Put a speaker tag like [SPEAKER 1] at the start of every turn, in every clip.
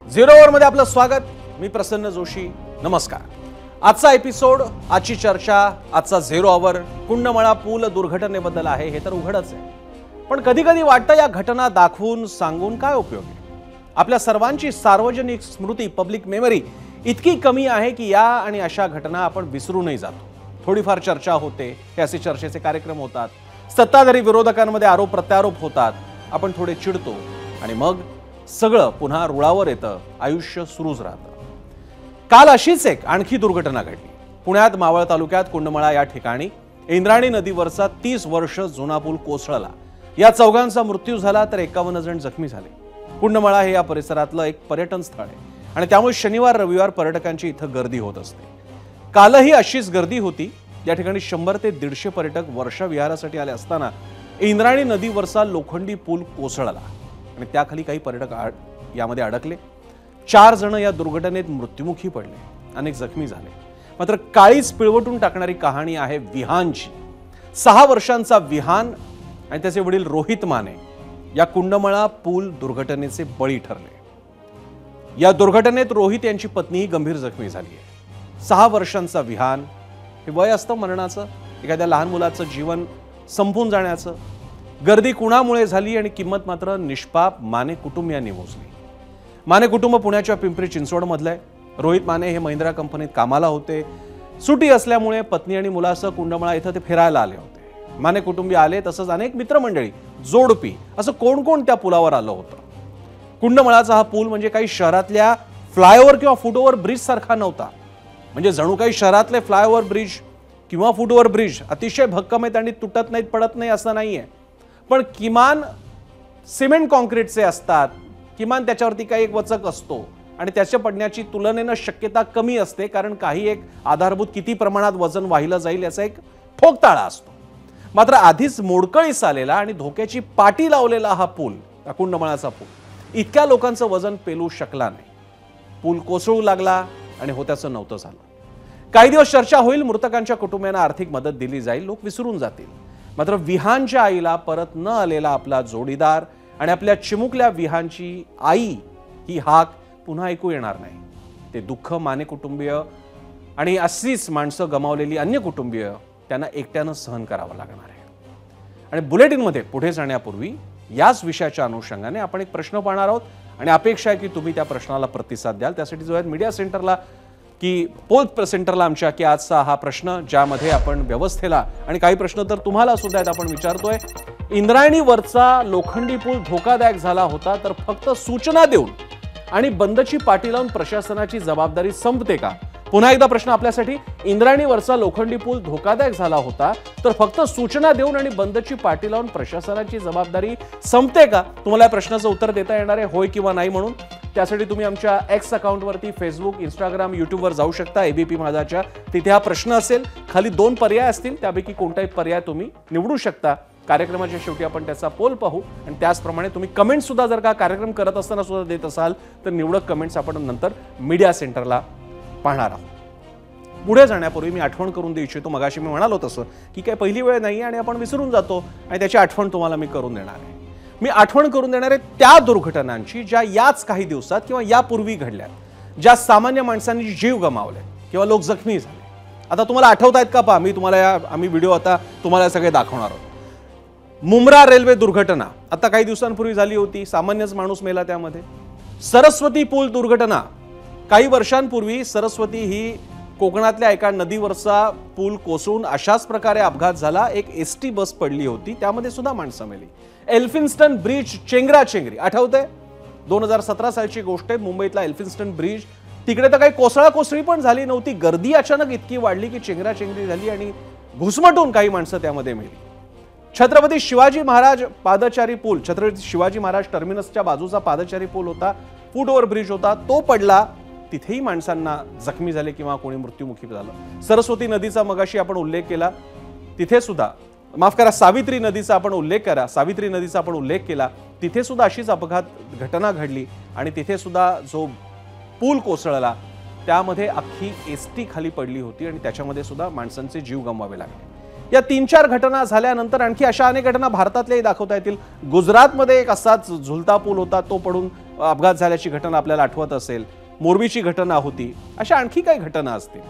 [SPEAKER 1] Zero over मध्ये आपलं स्वागत. मी प्रसन्न जोशी. नमस्कार. आजचा एपिसोड, आजची चर्चा, आजचा झिरो ओव्हर कुंडमळा पूल दुर्घटनेबद्दल आहे. हे तर उघडच आहे, पण कधी कधी वाटतं या घटना दाखवून सांगून काय उपयोग आहे. आपल्या सर्वांची सार्वजनिक स्मृती, पब्लिक मेमरी इतकी कमी आहे की या आणि अशा घटना आपण विसरूनही जातो. थोडीफार चर्चा होते, हे असे चर्चेचे कार्यक्रम होतात, सत्ताधारी विरोधकांमध्ये आरोप प्रत्यारोप होतात, आपण थोडे चिडतो आणि मग सगळं पुन्हा रुळावर येतं. आयुष्य सुरूच राहतं. काल अशीच एक आणखी दुर्घटना घडली. पुण्यात मावळ तालुक्यात कुंडमळा या ठिकाणी इंद्रायणी नदीवरचा 30 वर्ष जुना पूल कोसळला. या चौघांचा मृत्यू झाला तर 51 जण जखमी झाले. कुंडमळा हे या परिसरातलं एक पर्यटन स्थळ आहे आणि त्यामुळे शनिवार रविवार पर्यटकांची इथं गर्दी होत असते. कालही अशीच गर्दी होती. या ठिकाणी 100 ते 150 पर्यटक वर्षा विहारासाठी आले असताना इंद्रायणी नदीवरचा लोखंडी पूल कोसळला आणि त्याखाली काही पर्यटक यामध्ये अडकले. 4 जण या दुर्घटनेत मृत्युमुखी पडले, अनेक जखमी झाले. मात्र काळीच पिळवटून टाकणारी कहाणी आहे विहानची. 6 वर्षांचा विहान आणि त्याचे वडील रोहित माने या कुंडमळा पूल दुर्घटनेचे बळी ठरले. या दुर्घटनेत रोहित यांची पत्नीही गंभीर जखमी झाली आहे. 6 वर्षांचा विहान हे वय असतं मरणाचं, एखाद्या लहान मुलाचं जीवन संपून जाण्याचं. गर्दी कुणामुळे झाली आणि किंमत मात्र निष्पाप माने कुटुंबियांनी मोजली. माने कुटुंब पुण्याच्या पिंपरी चिंचवड मधलं आहे. रोहित माने हे महिंद्रा कंपनीत कामाला होते. सुट्टी असल्यामुळे पत्नी आणि मुलासह कुंडमळा इथं ते फिरायला आले होते. माने कुटुंबीय आले, तसंच अनेक मित्रमंडळी, जोडपी, असं कोण कोण त्या पुलावर आलं होतं. कुंडमळाचा हा पूल म्हणजे काही शहरातल्या फ्लायओव्हर किंवा फुटओव्हर ब्रिज सारखा नव्हता. म्हणजे जणू काही शहरातले फ्लायओव्हर ब्रिज किंवा फुटओव्हर ब्रिज अतिशय भक्कम आहेत आणि तुटत नाहीत, पडत नाही असं नाहीये, पण किमान सिमेंट कॉन्क्रीटचे असतात, किमान त्याच्यावरती काही एक वचक असतो आणि त्याच्या पडण्याची तुलनेनं शक्यता कमी असते, कारण काही एक आधारभूत किती प्रमाणात वजन वाहिलं जाईल याचा एक ठोकताळा असतो. मात्र आधीच मोडकळीस आलेला आणि धोक्याची पाटी लावलेला हा पूल, कुंडमळाचा पूल, इतक्या लोकांचं वजन पेलू शकला नाही. पूल कोसळू लागला आणि होत्याचं नव्हतं झालं. काही दिवस चर्चा होईल, मृतकांच्या कुटुंबियांना आर्थिक मदत दिली जाईल, लोक विसरून जातील. मात्र विहानच्या आईला परत न आलेला आपला जोडीदार आणि आपल्या चिमुकल्या विहानची आई ही हाक पुन्हा ऐकू येणार नाही. ते दुःख माने कुटुंबीय आणि अशीच माणसं गमावलेली अन्य कुटुंबीय त्यांना एकट्यानं सहन करावं लागणार आहे. आणि बुलेटिनमध्ये पुढे जाण्यापूर्वी याच विषयाच्या अनुषंगाने आपण एक प्रश्न पाहणार आहोत आणि अपेक्षा आहे की तुम्ही त्या प्रश्नाला प्रतिसाद द्याल. त्यासाठी जो आहे मीडिया सेंटरला की पोल सेंटरला आमच्या की आजचा हा प्रश्न, ज्यामध्ये आपण व्यवस्थेला आणि काही प्रश्न तर तुम्हाला सुद्धा आहेत, आपण विचारतोय. इंद्रायणीवरचा लोखंडी पूल धोकादायक झाला होता तर फक्त सूचना देऊन आणि बंदची पाटी लावून प्रशासनाची जबाबदारी संपते का? पुन्हा एकदा प्रश्न आपल्यासाठी. इंद्रायणीवरचा लोखंडी पूल धोकादायक झाला होता तर फक्त सूचना देऊन आणि बंदची पाटी लावून प्रशासनाची जबाबदारी संपते का? तुम्हाला या प्रश्नाचं उत्तर देता येणार आहे होय किंवा नाही म्हणून. त्यासाठी तुम्ही आमच्या एक्स अकाउंटवरती, फेसबुक, इंस्टाग्राम, युट्यूबवर जाऊ शकता. एबीपी माझाच्या तिथे हा प्रश्न असेल. खाली 2 पर्याय असतील, त्यापैकी कोणताही पर्याय तुम्ही निवडू शकता. कार्यक्रमाच्या शेवटी आपण त्याचा पोल पाहू आणि त्याचप्रमाणे तुम्ही कमेंट सुद्धा जर का कार्यक्रम करत असताना सुद्धा देत असाल तर निवडक कमेंट्स आपण नंतर मीडिया सेंटरला पाहणार आहोत. पुढे जाण्यापूर्वी मी आठवण करून देऊ इच्छितो, मगाशी मी म्हणालो तसं की काय पहिली वेळ नाही आणि आपण विसरून जातो आणि त्याची आठवण तुम्हाला मी करून देणार आहे. मी आठवण करून देणार आहे त्या दुर्घटनांची ज्या याच काही दिवसात किंवा यापूर्वी घडल्यात, ज्या सामान्य माणसांनी जीव गमावले किंवा लोक जखमी झाले. आता तुम्हाला आठवत आहेत का? पहा, मी तुम्हाला आम्ही व्हिडिओ आता तुम्हाला सगळे दाखवणार आहोत. मुंब्रा रेल्वे दुर्घटना आता काही दिवसांपूर्वी झाली होती, सामान्यच माणूस मेला त्यामध्ये. सरस्वती पूल दुर्घटना काही वर्षांपूर्वी, सरस्वती ही कोकणातल्या एका नदीवरचा पूल कोसळून अशाच प्रकारे अपघात झाला. एक एसटी बस पडली होती, त्यामध्ये सुद्धा माणसं मेली. एल्फिन्स्टन ब्रिज चेंगराचेंगरी, आठवतंय? 2017 सालची गोष्ट आहे. मुंबईतला एल्फिन्स्टन ब्रिज, तिकडे तर काही कोसळी पण झाली नव्हती. गर्दी अचानक इतकी वाढली की चेंगराचेंगरी झाली आणि घुसमटून काही माणसं त्यामध्ये मेली. छत्रपती शिवाजी महाराज पादचारी पूल, छत्रपती शिवाजी महाराज टर्मिनसच्या बाजूचा पादचारी पूल होता, फुटओव्हर ब्रिज होता, तो पडला. तिथेही माणसांना जखमी झाले किंवा कोणी मृत्युमुखी झालं. सरस्वती नदीचा मगाशी आपण उल्लेख केला, तिथे सुद्धा, माफ करा, सावित्री नदीचा आपण उल्लेख केला, तिथे सुद्धा अशीच अपघात घटना घडली आणि तिथे सुद्धा जो पूल कोसळला त्यामध्ये अख्खी एसटी खाली पडली होती आणि त्याच्यामध्ये सुद्धा माणसांचे जीव गमवावे लागले. या 3-4 घटना झाल्यानंतर आणखी अशा अनेक घटना भारतातल्याही दाखवता येतील. गुजरातमध्ये एक असाच झुलता पूल होता, तो पडून अपघात झाल्याची घटना आपल्याला आठवत असेल, मोरबीची घटना होती, अशा आणखी काही घटना असतील.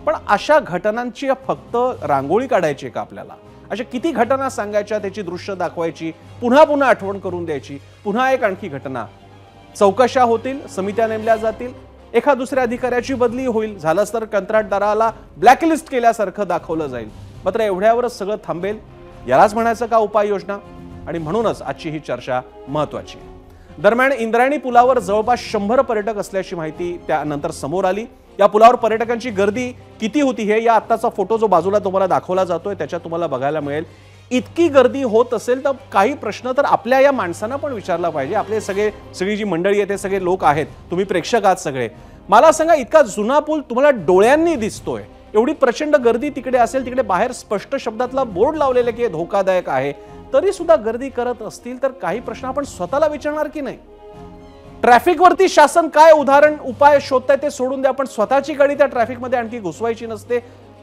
[SPEAKER 1] पण अशा घटनांची फक्त रांगोळी काढायची का आपल्याला? अशा किती घटना सांगायच्या, त्याची दृश्य दाखवायची, पुन्हा पुन्हा आठवण करून द्यायची, पुन्हा एक आणखी घटना. चौकशा होतील, समित्या नेमल्या जातील, एका दुसऱ्या अधिकाऱ्याची बदली होईल, झालंच तर कंत्राटदाराला ब्लॅकलिस्ट केल्यासारखं दाखवलं जाईल. मात्र एवढ्यावरच सगळं थांबेल? यालाच म्हणायचं का उपाययोजना? आणि म्हणूनच आजची ही चर्चा महत्वाची आहे. दरम्यान इंद्रायणी पुलावर जवळपास 100 पर्यटक असल्याची माहिती त्यानंतर समोर आली. या पुलावर पर्यटकांची गर्दी किती होती हे या आत्ताचा फोटो जो बाजूला तुम्हाला दाखवला जातोय त्याच्यात तुम्हाला बघायला मिळेल. इतकी गर्दी होत असेल तर काही प्रश्न तर आपल्या या माणसांना पण विचारला पाहिजे. आपले सगळी जी मंडळी आहे ते सगळे लोक आहेत, तुम्ही प्रेक्षक आहात सगळे. मला सांगा, इतका जुना पूल तुम्हाला डोळ्यांनी दिसतोय, एवढी प्रचंड गर्दी तिकडे असेल, तिकडे बाहेर स्पष्ट शब्दातला बोर्ड लावलेला की हे धोकादायक आहे, तरी सुद्धा गर्दी करत असतील तर काही प्रश्न आपण स्वतःला विचारणार की नाही? ट्रॅफिकवरती शासन काय उपाय शोधताय ते सोडून द्या, पण स्वतःची गाडी त्या ट्रॅफिकमध्ये आणखी घुसवायची नसते,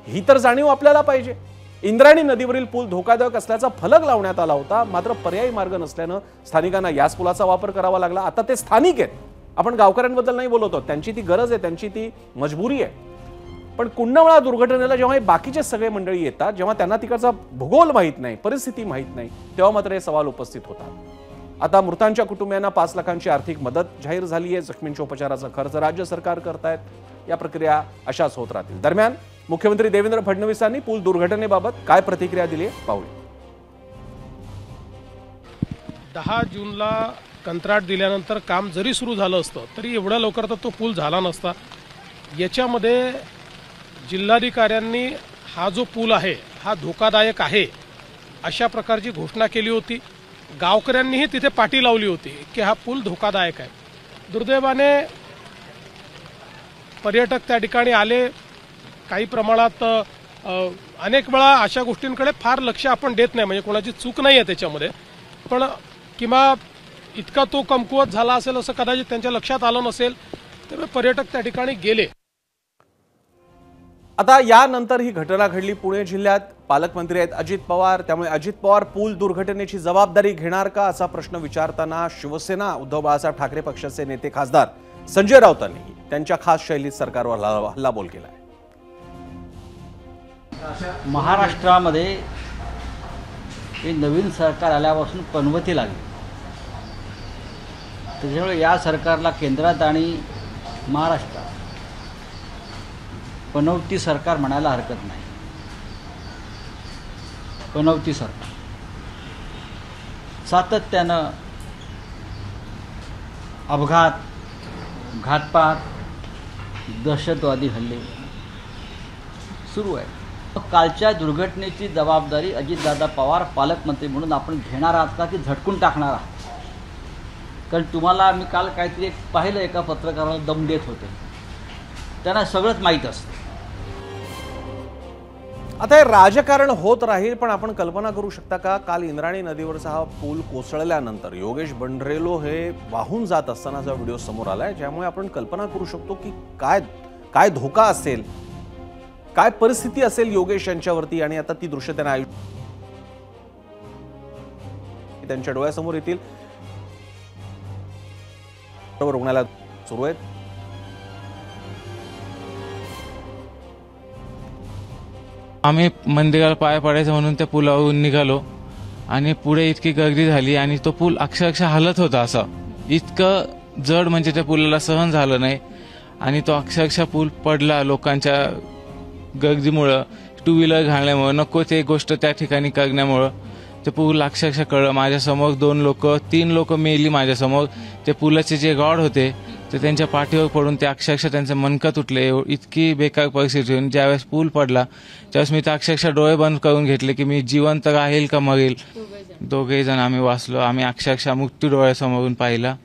[SPEAKER 1] ही तर जाणीव आपल्याला पाहिजे. इंद्रायणी नदीवरील पूल धोकादायक असल्याचा फलक लावण्यात आला होता, मात्र पर्यायी मार्ग नसल्यानं स्थानिकांना याच पुलाचा वापर करावा लागला. आता ते स्थानिक आहेत, आपण गावकऱ्यांबद्दल नाही बोलतो, त्यांची ती गरज आहे, त्यांची ती मजबुरी आहे. पण कुंडमळा दुर्घटनेला जेव्हा बाकीचे सगळे मंडळी येतात, जेव्हा त्यांना तिकडचा भूगोल माहीत नाही, परिस्थिती माहीत नाही, तेव्हा मात्र हे सवाल उपस्थित होतात. आता मृतांच्या कुटुंबियांना 5 लाखांची आर्थिक मदत जाहीर झाली आहे. जखमींच्या उपचाराचा खर्च राज्य सरकार करतायत. या प्रक्रिया अशाच होत राहतील. दरम्यान मुख्यमंत्री देवेंद्र फडणवीसांनी पूल दुर्घटनेबाबत काय प्रतिक्रिया दिली आहे पाहूया.
[SPEAKER 2] 10 जूनला कंत्राट दिल्यानंतर काम जरी सुरू झालं असतं तरी एवढ्या लवकर तर तो पूल झाला नसता. याच्यामध्ये जिल्हाधिकाऱ्यांनी हा जो पूल आहे हा धोकादायक आहे अशा प्रकारची घोषणा केली होती. गावकऱ्यांनीही तिथे पाटी लावली होती की हा पूल धोकादायक आहे. दुर्दैवाने पर्यटक त्या ठिकाणी आले, काही प्रमाणात अनेक वेळा अशा गोष्टींकडे फार लक्ष आपण देत नाही, म्हणजे कोणाची चूक नाही आहे त्याच्यामध्ये, पण किंवा इतका तो कमकुवत झाला असेल असं कदाचित त्यांच्या लक्षात आलं नसेल, त्यामुळे पर्यटक त्या ठिकाणी गेले.
[SPEAKER 1] आता यानंतर ही घटना घडली पुणे जिल्ह्यात. पालकमंत्री आहेत अजित पवार, त्यामुळे अजित पवार पूल दुर्घटनेची जबाबदारी घेणार का असा प्रश्न विचारताना शिवसेना उद्धव बाळासाहेब ठाकरे पक्षाचे नेते खासदार संजय राऊतांनी त्यांच्या खास शैलीत सरकारवर हल्लाबोल केला आहे.
[SPEAKER 3] महाराष्ट्रामध्ये हे नवीन सरकार आल्यापासून पनवती लागली, त्याच्यामुळे या सरकारला केंद्रात आणि महाराष्ट्रात पनवती सरकार म्हणायला हरकत नाही. पनवती सरकार सातत्यानं अपघात, घातपात, दहशतवादी हल्ले सुरू आहे. कालच्या दुर्घटनेची जबाबदारी अजितदादा पवार पालकमंत्री म्हणून आपण घेणार आहात का की झटकून टाकणार आहात? कारण तुम्हाला मी काल काहीतरी एक पाहिलं, एका पत्रकाराला दम देत होते, त्यांना सगळंच माहीत असतं.
[SPEAKER 1] आता हे राजकारण होत राहील, पण आपण कल्पना करू शकता का, काल इंद्रायणी नदीवरचा हा पूल कोसळल्यानंतर योगेश बंडरेलो हे वाहून जात असतानाचा व्हिडिओ समोर आलाय, ज्यामुळे आपण कल्पना करू शकतो की काय धोका असेल, काय परिस्थिती असेल योगेश यांच्यावरती. आणि आता ती दृश्य त्यांना त्यांच्या डोळ्यासमोर येतील. रुग्णालयात सुरू आहेत.
[SPEAKER 4] आम्ही मंदिराला पाय पडायचं म्हणून त्या पुलावरून निघालो आणि पुढे इतकी गर्दी झाली आणि तो पूल अक्षरशः हलत होता. असं इतकं जड म्हणजे त्या पुलाला सहन झालं नाही आणि तो अक्षरशः पूल पडला लोकांच्या गर्दीमुळं, टू व्हीलर घालण्यामुळं, नको ते गोष्ट त्या ठिकाणी करण्यामुळं ते पूल अक्षरशः कळलं. माझ्यासमोर 3 लोक मेली माझ्यासमोर. ते पुलाचे जे रॉड होते ते त्यांच्या पाठीवर पडून ते अक्षरशः त्यांचे मणका तुटले. इतकी बेकार परिस्थिती होती. ज्यावेळेस पूल पडला त्यावेळेस मी तर अक्षरशः डोळे बंद करून घेतले की मी जिवंत राहील का मरेल. दोघेही जण आम्ही वाचलो. आम्ही अक्षरशः मृत्यू डोळ्यासमोरून पाहिला.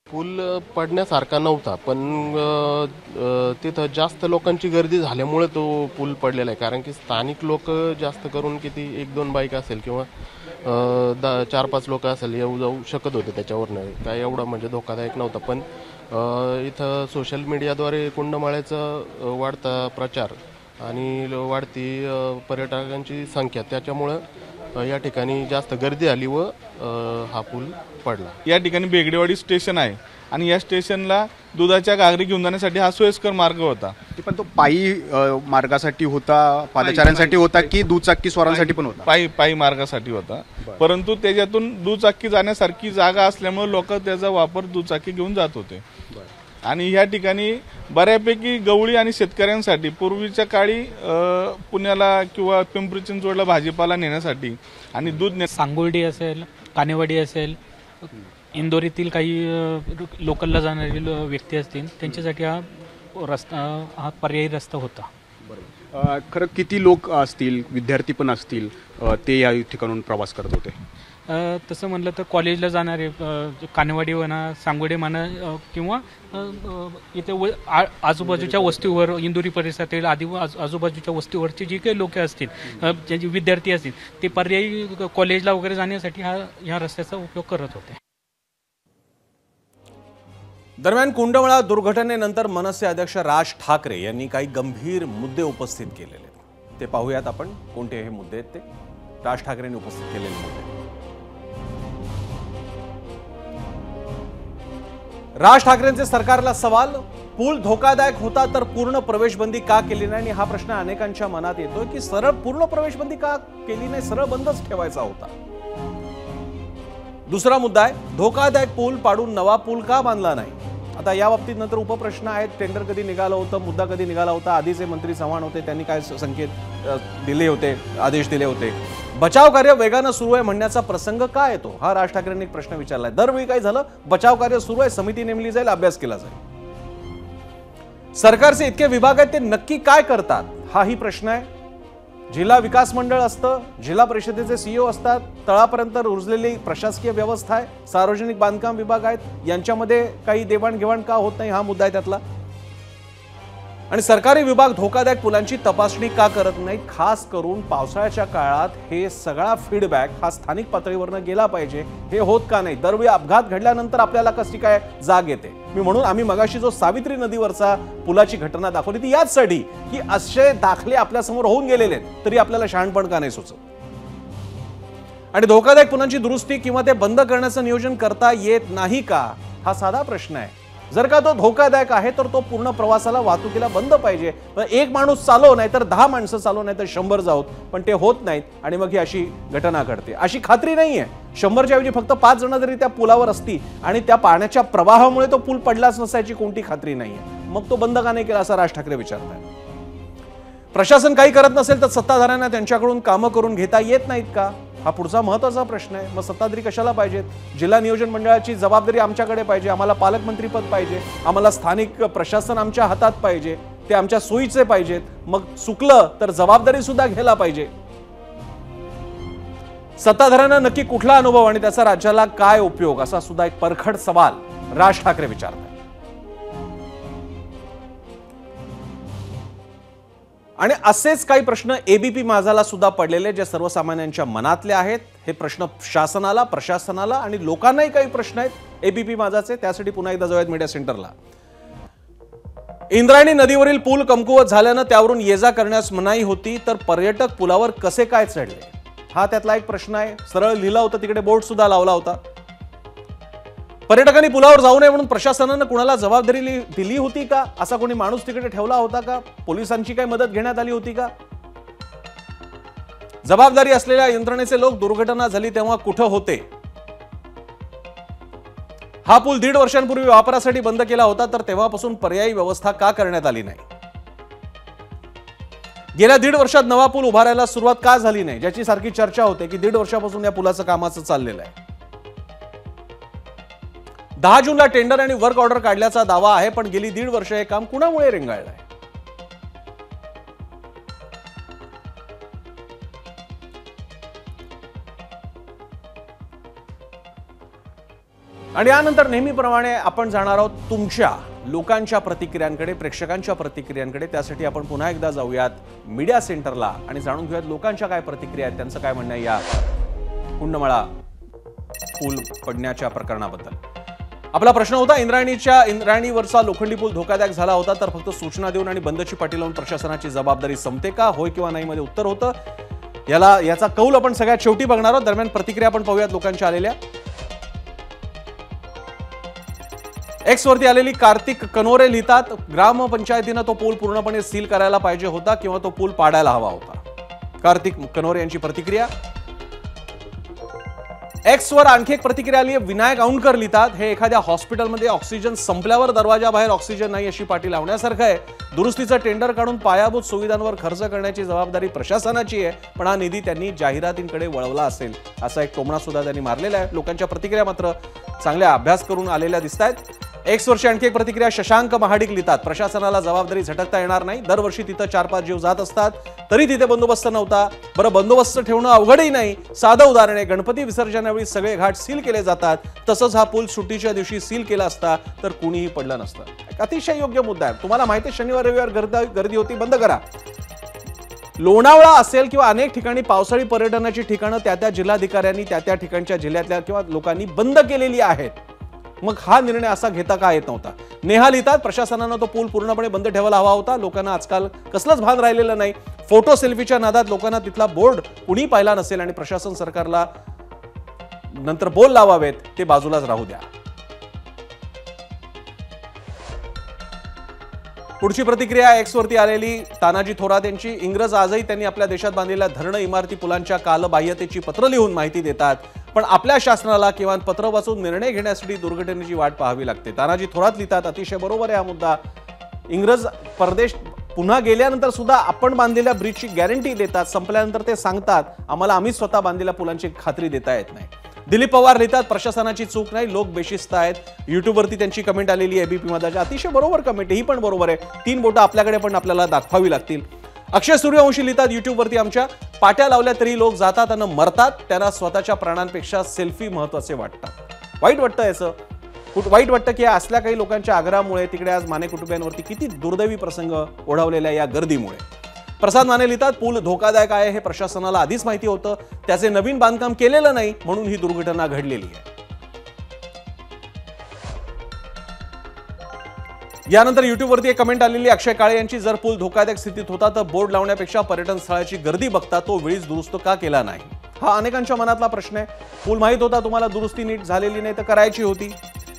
[SPEAKER 5] पूल पडण्यासारखा नव्हता, पण तिथं जास्त लोकांची गर्दी झाल्यामुळे तो पूल पडलेला आहे. कारण की स्थानिक लोक जास्त करून किती 1-2 बाईक असेल किंवा 4-5 लोक असेल येऊ जाऊ शकत होते त्याच्यावरनं. काय एवढा म्हणजे धोकादायक नव्हता. पण इथं सोशल मीडियाद्वारे कुंडमाळ्याचा वाढता प्रचार आणि वाढती पर्यटकांची संख्या, त्याच्यामुळं या ठिकाणी जास्त गर्दी झाली व हा पूल पडला.
[SPEAKER 6] या ठिकाणी बेगडेवाडी स्टेशन आहे आणि या स्टेशनला दुधाच्या गागरी घेऊन जाण्यासाठी हा सोयीस्कर मार्ग होता.
[SPEAKER 7] पण तो पायी मार्गासाठी होता, पादचाऱ्यांसाठी होता की दुचाकी स्वारांसाठी पण होता?
[SPEAKER 6] पायी मार्गासाठी होता, परंतु त्याच्यातून दुचाकी जाण्यासारखी जागा असल्यामुळे लोक त्याचा वापर दुचाकी घेऊन जात होते. आणि ह्या ठिकाणी बऱ्यापैकी गवळी आणि शेतकऱ्यांसाठी पूर्वीच्या काळी पुण्याला किंवा पिंपरी चिंचवडला भाजीपाला नेण्यासाठी आणि दूध
[SPEAKER 8] सांगोर्डी असेल, कानेवाडी असेल, इंदोरीतील काही लोकलला जाणारे व्यक्ती असतील त्यांच्यासाठी हा पर्यायी रस्ता होता.
[SPEAKER 7] खरं किती लोक असतील, विद्यार्थी पण असतील, ते या ठिकाणून प्रवास करत होते?
[SPEAKER 8] तसं म्हणलं तर कॉलेजला जाणारे कानेवाडी म्हणा, सांगोडे म्हणा किंवा इथे आजूबाजूच्या वस्तीवर, इंदोरी परिसरातील आजूबाजूच्या वस्तीवरचे जे काही लोक असतील, ज्यांचे विद्यार्थी असतील, ते पर्यायी कॉलेजला वगैरे जाण्यासाठी ह्या रस्त्याचा उपयोग करत होते.
[SPEAKER 1] दरम्यान कुंडमळा दुर्घटनेनंतर मनसे अध्यक्ष राज ठाकरे यांनी काही गंभीर मुद्दे उपस्थित केलेले आहेत. ते पाहूयात आपण कोणते हे मुद्दे आहेत. ते राज ठाकरेंनी उपस्थित केलेले मुद्दे. राज ठाकरेंचे सरकारला सवाल, पूल धोकादायक होता तर पूर्ण प्रवेशबंदी का केली नाही? आणि हा प्रश्न अनेकांच्या मनात येतोय की सरळ पूर्ण प्रवेशबंदी का केली नाही, सरळ बंदच ठेवायचा होता. दुसरा मुद्दा आहे, धोकादायक पूल पाडून नवा पूल का बांधला नाही? आता या बाबतीत नंतर उपप्रश्न आहेत. टेंडर कधी निघालं होतं, मुद्दा कधी निघाला होता, आधीचे मंत्री चव्हाण होते, त्यांनी काय संकेत दिले होते, आदेश दिले होते? बचाव कार्य वेगानं सुरू आहे म्हणण्याचा प्रसंग का येतो? हा राज ठाकरेंनी एक प्रश्न विचारलाय. दरवेळी काय झालं, बचाव कार्य सुरू आहे, समिती नेमली जाईल, अभ्यास केला जाईल. सरकारचे इतके विभाग आहेत, ते नक्की काय करतात? हाही प्रश्न आहे. जिल्हा विकास मंडळ असतं, जिल्हा परिषदेचे सीईओ असतात, तळापर्यंत रुजलेली प्रशासकीय व्यवस्था आहे, सार्वजनिक बांधकाम विभाग आहेत, यांच्यामध्ये काही देवाणघेवाण का होत नाही? हा मुद्दा आहे त्यातला. आणि सरकारी विभाग धोकादायक पुलांची तपासणी का करत नाहीत? खास करून पावसाळ्याच्या काळात हे सगळा फीडबॅक हा स्थानिक पातळीवरनं गेला पाहिजे, हे होत का नाही? दरवेळी अपघात घडल्यानंतर आपल्याला कशी काय जाग येते? म्हणून आम्ही मगाशी जो सावित्री नदीवरचा पुलाची घटना दाखवली ती याचसाठी की असे दाखले आपल्या समोर होऊन गेलेले आहेत, तरी आपल्याला शहाणपण का नाही सुचत? आणि धोकादायक पुलांची दुरुस्ती किंवा ते बंद करण्याचं नियोजन करता येत नाही का? हा साधा प्रश्न आहे. जर का तो धोकादायक आहे तर तो पूर्ण प्रवासाला, वाहतुकीला बंद पाहिजे. एक माणूस चालव, नाही तर 10 माणसं चालव, नाही तर 100 जावत, पण ते होत नाहीत आणि मग ही अशी घटना घडते. अशी खात्री नाहीये. 100च्या ऐवजी फक्त 5 जण जरी त्या पुलावर असती आणि त्या पाण्याच्या प्रवाहामुळे तो पूल पडलाच नसायची कोणती खात्री नाहीये, मग तो बंद का नाही केला असं राज ठाकरे विचारतात. प्रशासन काही करत नसेल तर सत्ताधाऱ्यांना त्यांच्याकडून कामं करून घेता येत नाहीत का? हा पुढचा महत्त्वाचा प्रश्न आहे. मग सत्ताधारी कशाला पाहिजेत? जिल्हा नियोजन मंडळाची जबाबदारी आमच्याकडे पाहिजे, आम्हाला पालकमंत्रीपद पाहिजे, आम्हाला स्थानिक प्रशासन आमच्या हातात पाहिजे, ते आमच्या सोयीचे पाहिजेत. मग चुकलं तर जबाबदारी सुद्धा घ्यायला पाहिजे. सत्ताधाऱ्यांना नक्की कुठला अनुभव आणि त्याचा राज्याला काय उपयोग, असा सुद्धा एक परखड सवाल राज ठाकरे विचारतात. आणि असेच काही प्रश्न एबीपी माझाला सुद्धा पडलेले, जे सर्वसामान्यांच्या मनातले आहेत. हे प्रश्न शासनाला, प्रशासनाला आणि लोकांनाही काही प्रश्न आहेत एबीपी माझाचे. त्यासाठी पुन्हा एकदा जाऊयात मीडिया सेंटरला. इंद्रायणी नदीवरील पूल कमकुवत झाल्यानं त्यावरून ये जा करण्यास मनाई होती, तर पर्यटक पुलावर कसे काय चढले? हा त्यातला एक प्रश्न आहे. सरळ लिहिला होता, तिकडे बोर्ड सुद्धा लावला होता. पर्यटकांनी पुलावर जाऊ नये म्हणून प्रशासनानं कुणाला जबाबदारी दिली होती का? असा कोणी माणूस तिकडे ठेवला होता का? पोलिसांची काही मदत घेण्यात आली होती का? जबाबदारी असलेल्या यंत्रणेचे लोक दुर्घटना झाली तेव्हा कुठं होते? हा पूल 1.5 वर्षांपूर्वी वापरासाठी बंद केला होता, तर तेव्हापासून पर्यायी व्यवस्था का करण्यात आली नाही? गेल्या 1.5 वर्षात नवा पूल उभारायला सुरुवात का झाली नाही, ज्याची सारखी चर्चा होते की 1.5 वर्षापासून या पुलाचं कामाचं चाललेलं आहे. 10 जूनला टेंडर आणि वर्क ऑर्डर काढल्याचा दावा आहे, पण गेली 1.5 वर्ष हे काम कुणामुळे रेंगाळलंय? आणि यानंतर नेहमीप्रमाणे आपण जाणार आहोत तुमच्या लोकांच्या प्रतिक्रियांकडे, प्रेक्षकांच्या प्रतिक्रियांकडे. त्यासाठी आपण पुन्हा एकदा जाऊयात मीडिया सेंटरला आणि जाणून घेऊयात लोकांच्या काय प्रतिक्रिया आहेत, त्यांचं काय म्हणणं आहे या कुंडमळा पूल पडण्याच्या प्रकरणाबद्दल. आपला प्रश्न होता, इंद्रायणीवरचा लोखंडी पूल धोकादायक झाला होता, तर फक्त सूचना देऊन आणि बंदची पाटी लावून प्रशासनाची जबाबदारी संपते का? होय किंवा नाही मध्ये उत्तर होतं. याचा कौल आपण सगळ्यात शेवटी बघणार आहोत. दरम्यान प्रतिक्रिया आपण पाहूयात लोकांच्या आलेल्या. एक्स वरती आलेली कार्तिक कनोरे लिहितात, ग्रामपंचायतीनं तो पूल पूर्णपणे सील करायला पाहिजे होता किंवा तो पूल पाडायला हवा होता. कार्तिक कनोरे यांची प्रतिक्रिया. एक्स वर आणखी एक प्रतिक्रिया आली आहे. विनायक औंधकर लिहितात, हे एखाद्या हॉस्पिटलमध्ये ऑक्सिजन संपल्यावर दरवाजाबाहेर ऑक्सिजन नाही अशी पाठी लावण्यासारखं आहे. दुरुस्तीचं टेंडर काढून पायाभूत सुविधांवर खर्च करण्याची जबाबदारी प्रशासनाची आहे, पण हा निधी त्यांनी जाहिरातींकडे वळवला असेल असा एक टोमणा सुद्धा त्यांनी मारलेला आहे. लोकांच्या प्रतिक्रिया मात्र चांगल्या अभ्यास करून आलेल्या दिसत आहेत. एक्स वर्षी आणखी एक प्रतिक्रिया. शशांक महाडिक लिहितात, प्रशासनाला जबाबदारी झटकता येणार नाही. दरवर्षी तिथं 4-5 जीव जात असतात, तरी तिथे बंदोबस्त नव्हता. बरं, बंदोबस्त ठेवणं अवघडही नाही. साधं उदाहरण आहे, गणपती विसर्जनावेळी सगळे घाट सील केले जातात, तसंच हा पूल सुट्टीच्या दिवशी सील केला असता तर कुणीही पडलं नसतं. अतिशय योग्य मुद्दा आहे. तुम्हाला माहिती आहे, शनिवार रविवार गर्दी होती, बंद करा. लोणावळा असेल किंवा अनेक ठिकाणी पावसाळी पर्यटनाची ठिकाणं त्या जिल्हाधिकाऱ्यांनी त्या ठिकाणच्या जिल्ह्यातल्या किंवा लोकांनी बंद केलेली आहेत. मग हा निर्णय असा घेता का येत नव्हता. नेहा लिहितात, प्रशासनानं तो पूल पूर्णपणे बंद ठेवायला हवा होता. लोकांना आजकाल कसलंच भान राहिलेलं नाही. फोटो सेल्फीच्या नादात लोकांना तिथला बोर्ड कुणी पाहिला नसेल आणि प्रशासन सरकारला नंतर बोल लावावेत ते बाजूलाच राहू द्या. पुढची प्रतिक्रिया एक्स वरती आलेली तानाजी थोरात यांची. इंग्रज आजही त्यांनी आपल्या देशात बांधलेल्या धरणं, इमारती, पुलांच्या कालबाह्यतेची पत्र लिहून माहिती देतात, पण आपल्या शासनाला किंवा पत्र वाचून निर्णय घेण्यासाठी दुर्घटनेची वाट पाहावी लागते. तानाजी थोरात लिहितात, अतिशय बरोबर आहे हा मुद्दा. इंग्रज परदेश पुन्हा गेल्यानंतर सुद्धा आपण बांधलेल्या ब्रिजची गॅरंटी देतात, संपल्यानंतर ते सांगतात आम्हाला आम्ही स्वतः बांधलेल्या पुलांची खात्री देता येत नाही. दिलीप पवार लिहितात, प्रशासनाची चूक नाही, लोक बेशिस्त आहेत. युट्यूबवरती त्यांची कमेंट आलेली आहे एबीपी मदाची. अतिशय बरोबर कमेंट, ही पण बरोबर आहे. 3 बोटं आपल्याकडे पण आपल्याला दाखवावी लागतील. अक्षय सूर्यवंशी लिहितात युट्यूबवरती, आमच्या पाट्या लावल्या तरी लोक जातात आणि मरतात, त्यांना स्वतःच्या प्राणांपेक्षा सेल्फी महत्वाचे वाटतात. वाईट वाटतं याचं, वाईट वाटतं की असल्या काही लोकांच्या आग्रहामुळे तिकडे आज माने कुटुंबियांवरती किती दुर्दैवी प्रसंग ओढवलेल्या या गर्दीमुळे. प्रसाद माने लिहितात, पूल धोकादायक आहे हे प्रशासनाला आधीच माहिती होतं, त्याचे नवीन बांधकाम केलेलं नाही म्हणून ही दुर्घटना घडलेली आहे. यानंतर युट्यूबवरती एक कमेंट आलेली अक्षय काळे यांची, जर पूल धोकादायक स्थितीत होता तर बोर्ड लावण्यापेक्षा पर्यटन स्थळाची गर्दी बघता तो वेळीच दुरुस्त का केला नाही. हा अनेकांच्या मनातला प्रश्न आहे. पूल माहित होता तुम्हाला, दुरुस्ती नीट झालेली नाही तर करायची होती.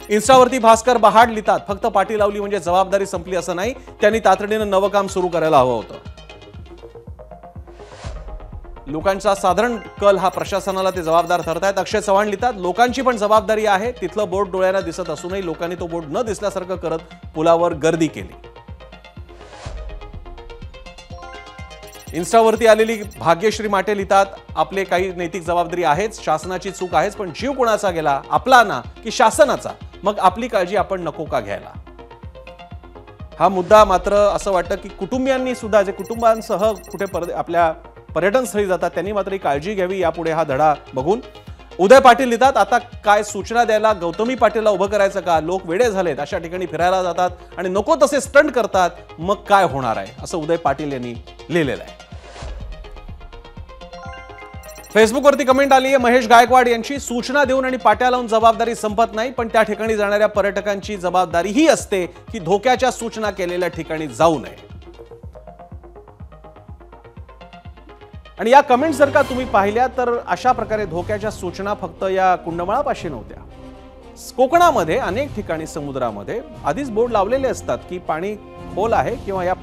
[SPEAKER 1] इन्स्टावरती भास्कर बहाड लिहितात, फक्त पाठी लावली म्हणजे जबाबदारी संपली असं नाही, त्यांनी तातडीनं नवं काम सुरू करायला हवं होतं. लोकांचा साधारण कल हा प्रशासनाला ते जबाबदार ठरतायत. अक्षय चव्हाण लिहितात, लोकांची पण जबाबदारी आहे, तिथलं बोर्ड डोळ्यांना दिसत असूनही लोकांनी तो बोर्ड न दिसल्यासारखं करत पुलावर गर्दी केली. इन्स्टावरती आलेली भाग्यश्री माटे लिहितात, आपले काही नैतिक जबाबदारी आहेच, शासनाची चूक आहेच, पण जीव कोणाचा गेला, आपला ना की शासनाचा, मग आपली काळजी आपण नको का घ्यायला. हा मुद्दा मात्र असं वाटतं की कुटुंबियांनी सुद्धा, जे कुटुंबांसह कुठे आपल्या पर्यटन स्थळी जातात त्यांनी मात्र ही काळजी घ्यावी यापुढे हा धडा बघून. उदय पाटील लिहितात, आता काय सूचना द्यायला गौतमी पाटीलला उभं करायचं का, लोक वेडे झालेत, अशा ठिकाणी फिरायला जातात आणि नको तसे स्टंट करतात, मग काय होणार आहे असं उदय पाटील यांनी लिहिलेलं आहे. फेसबुकवरती कमेंट आली आहे महेश गायकवाड यांची, सूचना देऊन आणि पाट्या लावून जबाबदारी संपत नाही, पण त्या ठिकाणी जाणाऱ्या पर्यटकांची जबाबदारी ही असते की धोक्याच्या सूचना केलेल्या ठिकाणी जाऊ नये. आणि या कमेंट जर का तुम्ही पाहिल्या तर अशा प्रकारे धोक्याच्या सूचना फक्त या कुंडमाळापाशी नव्हत्या. कोकणामध्ये अनेक ठिकाणी समुद्रामध्ये आधीच बोर्ड लावलेले असतात की पाणी खोल आहे किंवा या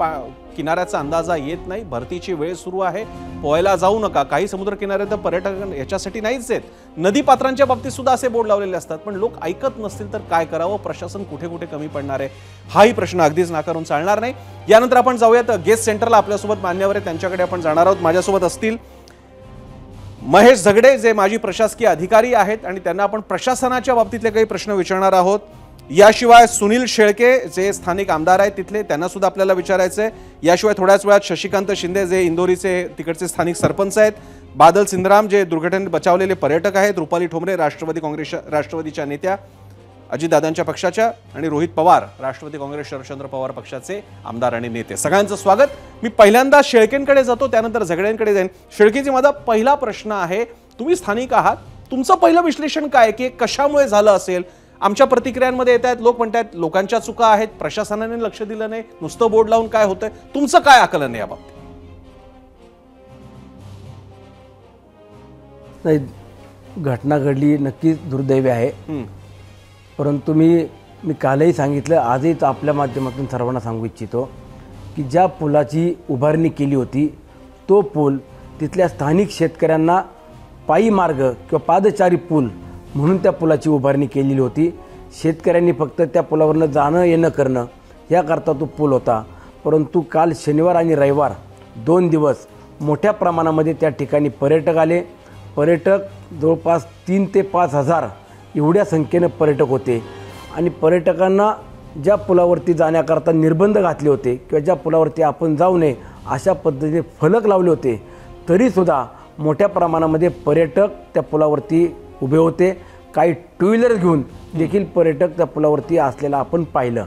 [SPEAKER 1] किनाऱ्याचा अंदाजा येत नाही, भरतीची वेळ सुरू आहे, पोहायला जाऊ नका. काही समुद्र किनारे तर पर्यटक याच्यासाठी नाहीच आहेत. नदीपात्रांच्या बाबतीत सुद्धा असे बोर्ड लावलेले असतात, पण लोक ऐकत नसतील तर काय करावं, प्रशासन कुठे कुठे कमी पडणार आहे, हाही प्रश्न अगदीच नाकारून चालणार नाही. यानंतर आपण जाऊयात गेस्ट सेंटरला. आपल्यासोबत मान्यवर आहे, त्यांच्याकडे आपण जाणार आहोत. माझ्यासोबत असतील महेश झगडे, जे माजी प्रशासकीय अधिकारी आहेत आणि त्यांना आपण प्रशासनाच्या बाबतीतले काही प्रश्न विचारणार आहोत. याशिवाय सुनील शेळके, जे स्थानिक आमदार आहेत तिथले, त्यांना सुद्धा आपल्याला विचारायचं आहे. याशिवाय थोड्याच वेळात शशिकांत शिंदे, जे इंदोरीचे तिकडचे स्थानिक सरपंच आहेत. बादल सिंधराम, जे दुर्घटनेत बचावलेले पर्यटक आहेत. रुपाली ठोंबरे, राष्ट्रवादीच्या नेत्या, अजितदादांच्या पक्षाच्या, आणि रोहित पवार, राष्ट्रवादी काँग्रेस शरदचंद्र पवार पक्षाचे आमदार आणि नेते. सगळ्यांचं स्वागत. मी पहिल्यांदा शेळकेंकडे जातो, त्यानंतर झगड्यांकडे जाईन. शेळकेजी, माझा पहिला प्रश्न आहे, तुम्ही स्थानिक आहात, तुमचं पहिलं विश्लेषण काय की कशामुळे झालं असेल? आमच्या प्रतिक्रियांमध्ये येत आहेत, लोक म्हणतात लोकांच्या चुका आहेत, प्रशासनाने लक्ष दिलं नाही, नुसतं बोर्ड लावून काय होतंय, तुमचं काय आकलन आहे याबाबतीत?
[SPEAKER 9] नाही, घटना घडली नक्कीच दुर्दैवी आहे. परंतु मी कालही सांगितलं, आजही आपल्या माध्यमातून सर्वांना सांगू इच्छितो की ज्या पुलाची उभारणी केली होती तो पूल तिथल्या स्थानिक शेतकऱ्यांना पायी मार्ग किंवा पादचारी पूल म्हणून त्या पुलाची उभारणी केलेली होती. शेतकऱ्यांनी फक्त त्या पुलावरनं जाणं येणं करणं याकरता तो पूल होता. परंतु काल शनिवार आणि रविवार 2 दिवस मोठ्या प्रमाणामध्ये त्या ठिकाणी पर्यटक आले. पर्यटक जवळपास 3 ते 5 हजार एवढ्या संख्येनं पर्यटक होते आणि पर्यटकांना ज्या पुलावरती जाण्याकरता निर्बंध घातले होते किंवा ज्या पुलावरती आपण जाऊ नये अशा पद्धतीने फलक लावले होते, तरीसुद्धा मोठ्या प्रमाणामध्ये पर्यटक त्या पुलावरती उभे होते. काही टू व्हीलर घेऊन देखील पर्यटक त्या पुलावरती असलेला आपण पाहिलं.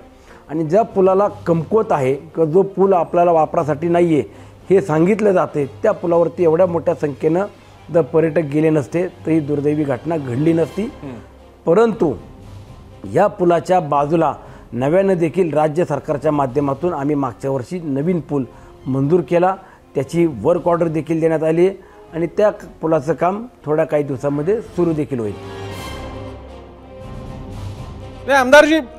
[SPEAKER 9] आणि ज्या पुलाला कमकुवत आहे किंवा जो पूल आपल्याला वापरासाठी नाही आहे हे सांगितलं जाते, त्या पुलावरती एवढ्या मोठ्या संख्येनं जर पर्यटक गेले नसते तर ही दुर्दैवी घटना घडली नसती. परंतु या पुलाच्या बाजूला नव्यानं देखील राज्य सरकारच्या माध्यमातून आम्ही मागच्या वर्षी नवीन पूल मंजूर केला. त्याची वर्क ऑर्डर देखील देण्यात आली आहे आणि त्या पुलाचं काम थोड्या काही दिवसांमध्ये सुरू देखील होईल.
[SPEAKER 1] नाही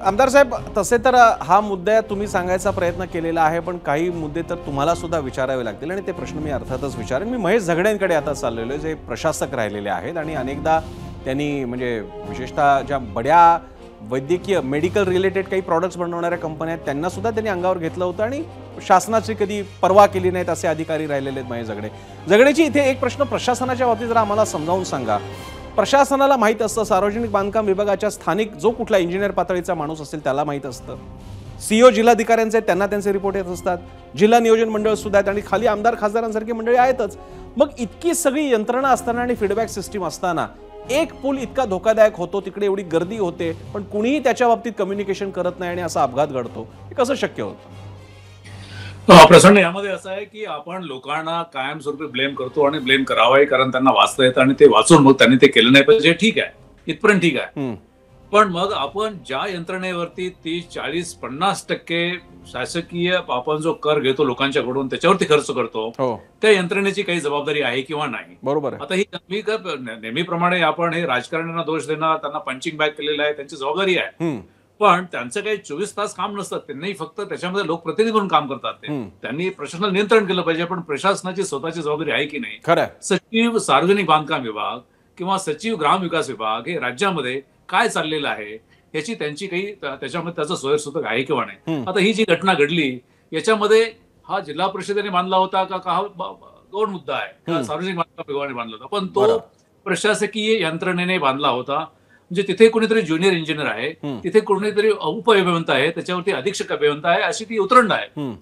[SPEAKER 1] आमदार साहेब, तसे तर हा मुद्दा तुम्ही सांगायचा प्रयत्न केलेला आहे, पण काही मुद्दे तर तुम्हाला सुद्धा विचारावे लागतील आणि ते प्रश्न मी अर्थातच विचारेन. मी महेश झगड्यांकडे आता चाललेलो आहे, जे प्रशासक राहिलेले आहेत आणि अनेकदा त्यांनी म्हणजे विशेषतः ज्या बड्या वैद्यकीय मेडिकल रिलेटेड काही प्रॉडक्ट्स बनवणाऱ्या कंपन्या आहेत त्यांना सुद्धा त्यांनी अंगावर घेतलं होतं आणि शासनाची कधी पर्वा केली नाहीत असे अधिकारी राहिलेले आहेत. महेश झगडेची इथे एक प्रश्न प्रशासनाच्या बाबतीत जरा आम्हाला समजावून सांगा. प्रशासनाला माहीत असतं, सार्वजनिक बांधकाम विभागाच्या स्थानिक जो कुठला इंजिनियर पातळीचा माणूस असेल त्याला माहीत असतं, सीओ जिल्हाधिकाऱ्यांचे त्यांना त्यांचे रिपोर्ट येत असतात, जिल्हा नियोजन मंडळ सुद्धा आहेत आणि खाली आमदार खासदारांसारखी मंडळी आहेतच. मग इतकी सगळी यंत्रणा असताना आणि फीडबॅक सिस्टीम असताना एक पूल इतका धोकादायक होतो, तिकडे एवढी गर्दी होते, पण कुणीही त्याच्या बाबतीत कम्युनिकेशन करत नाही आणि असा अपघात घडतो, हे कसं शक्य होतं?
[SPEAKER 10] प्रसन्न, यामध्ये असं आहे की आपण लोकांना कायमस्वरूपी ब्लेम करतो आणि ब्लेम करावाही, कारण त्यांना वाचता येतं आणि ते वाचून मग त्यांनी ते केलं नाही पाहिजे. ठीक आहे, इथपर्यंत ठीक आहे. पण मग आपण ज्या यंत्रणेवरती 30, 40, 50% शासकीय आपण जो कर घेतो लोकांच्याकडून त्याच्यावरती खर्च करतो, त्या यंत्रणेची काही जबाबदारी आहे किंवा नाही?
[SPEAKER 1] बरोबर.
[SPEAKER 10] आता ही नेहमीप्रमाणे आपण हे राजकारण्यांना दोष देणं, त्यांना पंचिंग बॅग केलेलं आहे, त्यांची जबाबदारी आहे. पण त्यांचं काही 24 तास काम नसतं, त्यांनी फक्त त्याच्यामध्ये लोकप्रतिनिधी म्हणून काम करतात. त्यांनी प्रशासनाला नियंत्रण केलं पाहिजे, पण प्रशासनाची स्वतःची जबाबदारी आहे की नाही?
[SPEAKER 1] खरं.
[SPEAKER 10] सचिव सार्वजनिक बांधकाम विभाग किंवा सचिव ग्रामविकास विभाग हे राज्यामध्ये काय चाललेलं आहे याची त्यांची काही त्याच्यामध्ये त्याचं सोयीस्वरूप आहे किंवा नाही? आता ही जी घटना घडली याच्यामध्ये हा जिल्हा परिषदेने बांधला होता का हा दोन मुद्दा आहे. सार्वजनिक बांधकाम विभागाने बांधला होता, पण तो प्रशासकीय यंत्रणेने बांधला होता. म्हणजे तिथे कोणीतरी ज्युनियर इंजिनियर आहे, तिथे कोणीतरी उपअभियंता आहे, त्याच्यावरती अधीक्षक अभियंता आहे, अशी ती उतरंड आहे.